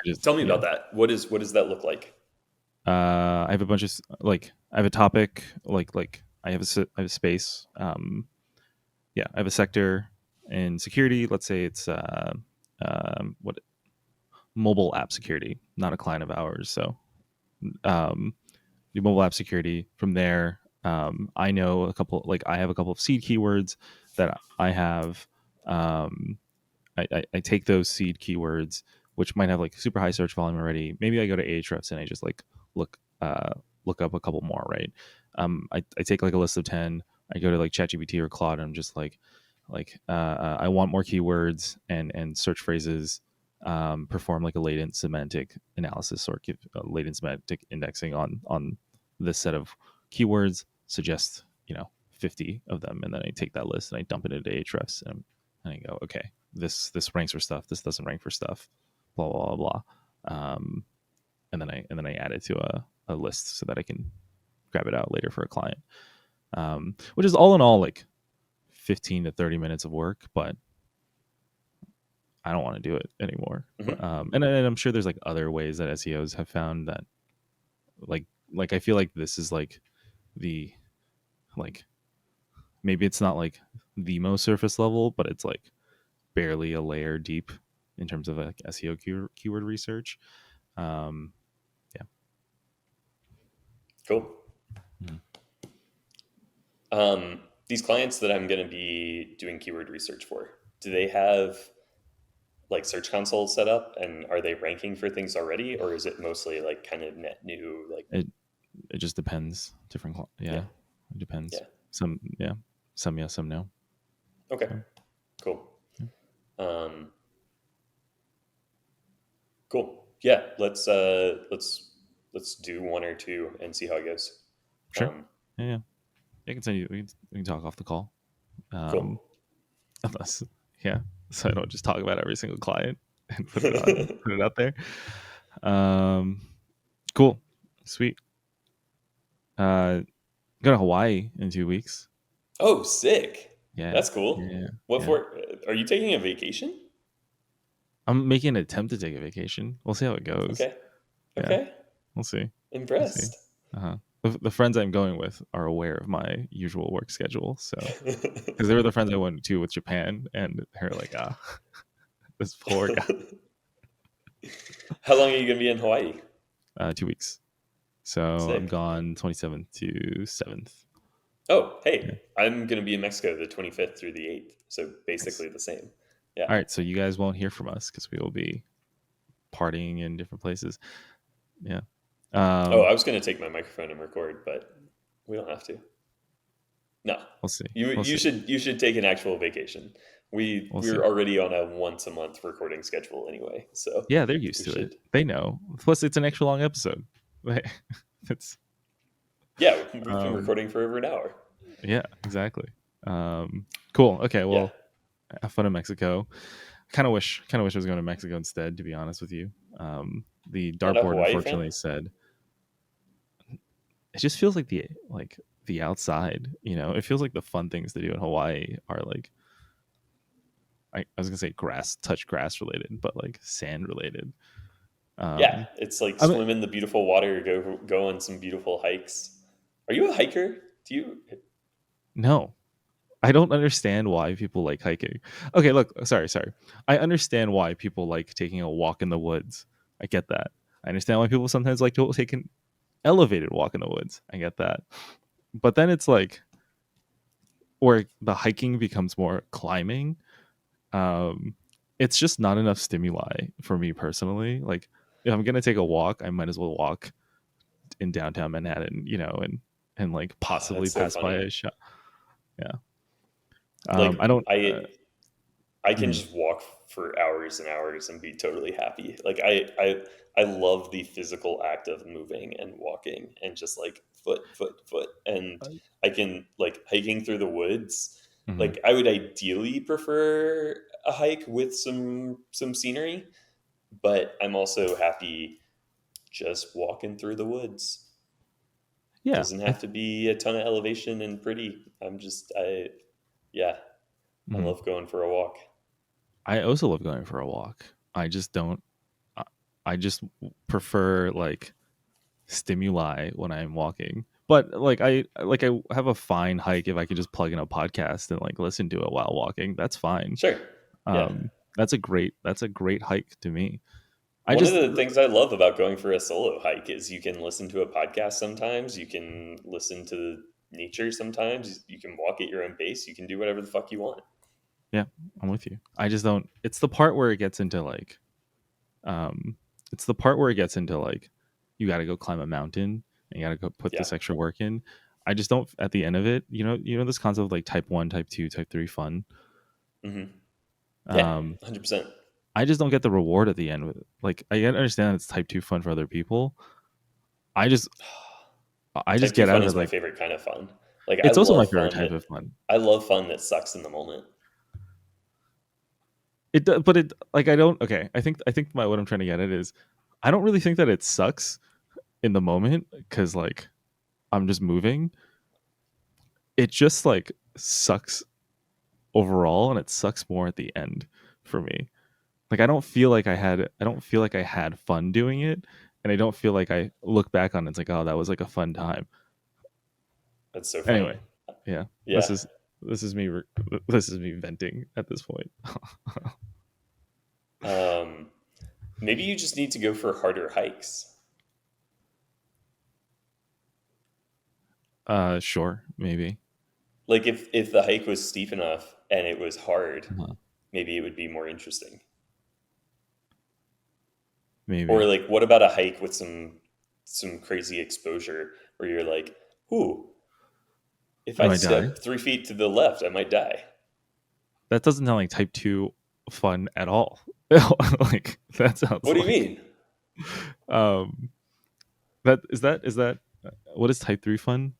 just tell me about that. What does that look like? I have a bunch of like I have a topic like I have a space. I have a sector in security. Let's say it's mobile app security, not a client of ours. So do mobile app security. From there, I know I have a couple of seed keywords that I have. I take those seed keywords, which might have like super high search volume already. Maybe I go to Ahrefs and I just like look up a couple more, right? I take like a list of 10. I go to like ChatGPT or Claude, and I'm just like I want more keywords and search phrases. Perform like a latent semantic analysis or latent semantic indexing on this set of keywords. Suggest 50 of them, and then I take that list and I dump it into Ahrefs, and I go, okay, this ranks for stuff. This doesn't rank for stuff. Blah blah blah blah. And then I add it to a list so that I can grab it out later for a client. Which is all in all like 15 to 30 minutes of work, but I don't want to do it anymore. Mm-hmm. And I'm sure there's like other ways that SEOs have found that like I feel like this is like the like maybe it's not like the most surface level, but it's like barely a layer deep in terms of like SEO keyword research. Yeah. Cool. These clients that I'm going to be doing keyword research for, do they have like Search Console set up, and are they ranking for things already, or is it mostly like kind of net new? Like it just depends. Different. Yeah. It depends. Yeah. Some yes, some no. Okay. Cool. Yeah. Cool. Yeah. Let's do one or two and see how it goes. Sure. Yeah. I can send you. We can talk off the call. Cool. Unless, so I don't just talk about every single client and put it out there. Cool. Sweet. Go to Hawaii in 2 weeks. Oh, sick. Yeah. That's cool. Yeah. What for? Are you taking a vacation? I'm making an attempt to take a vacation. We'll see how it goes. Okay. Yeah. We'll see. Impressed. Uh-huh. The friends I'm going with are aware of my usual work schedule, so because they were the friends I went to with Japan, and they're like, this poor guy. How long are you gonna be in Hawaii? 2 weeks. So sick. I'm gone 27th to 7th. Oh, hey, I'm gonna be in Mexico the 25th through the 8th. So basically the same. Yeah. All right, so you guys won't hear from us because we will be partying in different places. Yeah. I was going to take my microphone and record, but we don't have to. No, we'll see. You should take an actual vacation. We're already on a once a month recording schedule anyway. So yeah, they're used to it. They know. Plus, it's an extra long episode. It's we've been recording for over an hour. Yeah, exactly. Cool. Okay. Well, have fun in Mexico. Kind of wish I was going to Mexico instead. To be honest with you, the dartboard unfortunately said. It just feels like the outside, it feels like the fun things to do in Hawaii are like, I was gonna say touch grass related, but like sand related. It's like swim in the beautiful water, go on some beautiful hikes. Are you a hiker? Do you? No, I don't understand why people like hiking. Okay, look, sorry. I understand why people like taking a walk in the woods. I get that. I understand why people sometimes like to take an elevated walk in the woods. I get that. But then it's like where the hiking becomes more climbing. It's just not enough stimuli for me personally. Like if I'm going to take a walk, I might as well walk in downtown Manhattan, and like possibly pass by a shop. Yeah. I can just walk for hours and hours and be totally happy. Like I love the physical act of moving and walking and just like foot. And I can like hiking through the woods. Mm-hmm. Like I would ideally prefer a hike with some scenery, but I'm also happy just walking through the woods. Yeah. It doesn't have to be a ton of elevation and pretty. I love going for a walk. I also love going for a walk. I just prefer like stimuli when I'm walking. But like I have a fine hike if I can just plug in a podcast and like listen to it while walking. That's fine. Sure. That's a great hike to me. One of the things I love about going for a solo hike is you can listen to a podcast sometimes. You can listen to nature sometimes. You can walk at your own pace. You can do whatever the fuck you want. Yeah, I'm with you. I just don't. It's the part where it gets into like, you got to go climb a mountain and you got to go put this extra work in. I just don't, at the end of it, this concept of like type 1, type 2, type 3 fun. Mm-hmm. Yeah, 100%. I just don't get the reward at the end with it. Like, I understand it's type 2 fun for other people. I just get out of it. Is my favorite kind of fun. Like, it's also my favorite type of fun. I love fun that sucks in the moment. I think what I'm trying to get at is, I don't really think that it sucks in the moment because like I'm just moving. It just like sucks overall, and it sucks more at the end for me. Like, I don't feel like I had fun doing it, and I don't feel like I look back on it, it's like, oh, that was like a fun time. That's so funny. Anyway, yeah. This is me venting at this point. Maybe you just need to go for harder hikes. Sure, maybe. Like if the hike was steep enough and it was hard, maybe it would be more interesting. Maybe. Or like, what about a hike with some crazy exposure where you're like, ooh, if I step 3 feet to the left, I might die. That doesn't sound like type 2 fun at all. Like, that sounds. What do you mean? That is what is type 3 fun?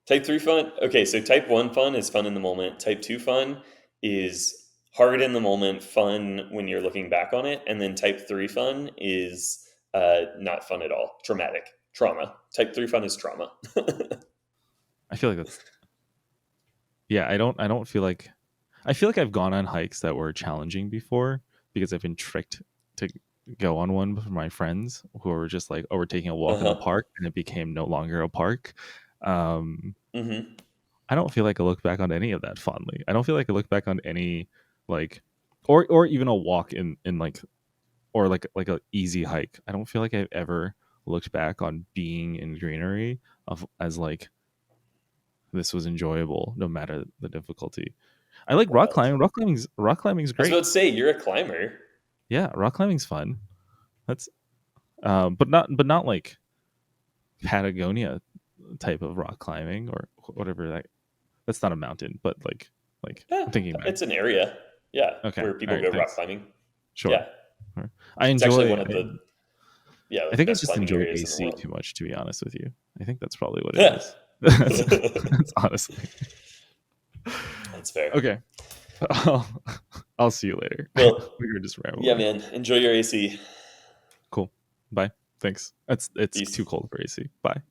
Type 3 fun? Okay, so type 1 fun is fun in the moment. Type 2 fun is hard in the moment, fun when you're looking back on it. And then type 3 fun is not fun at all. Trauma. Type 3 fun is trauma. I feel like that's... Yeah, I don't feel like... I feel like I've gone on hikes that were challenging before because I've been tricked to go on one with my friends who were just like, oh, we're taking a walk in the park, and it became no longer a park. I don't feel like I look back on any of that fondly. I don't feel like I look back on any like, or even a walk in like, or like a easy hike. I don't feel like I've ever looked back on being in greenery as like, this was enjoyable no matter the difficulty. I like rock climbing. Rock climbing's great. I was about to say, you're a climber. Yeah, rock climbing's fun. That's but not like Patagonia type of rock climbing or whatever. That's not a mountain, but like I'm thinking about it's an area, where people go rock climbing. Sure. Yeah, I enjoy. It's actually one of the I think I just enjoy AC too much, to be honest with you. I think that's probably what it is. That's honestly. That's fair. Okay. I'll see you later. Well, we were just rambling. Yeah, man. Enjoy your AC. Cool. Bye. Thanks. It's too cold for AC. Bye.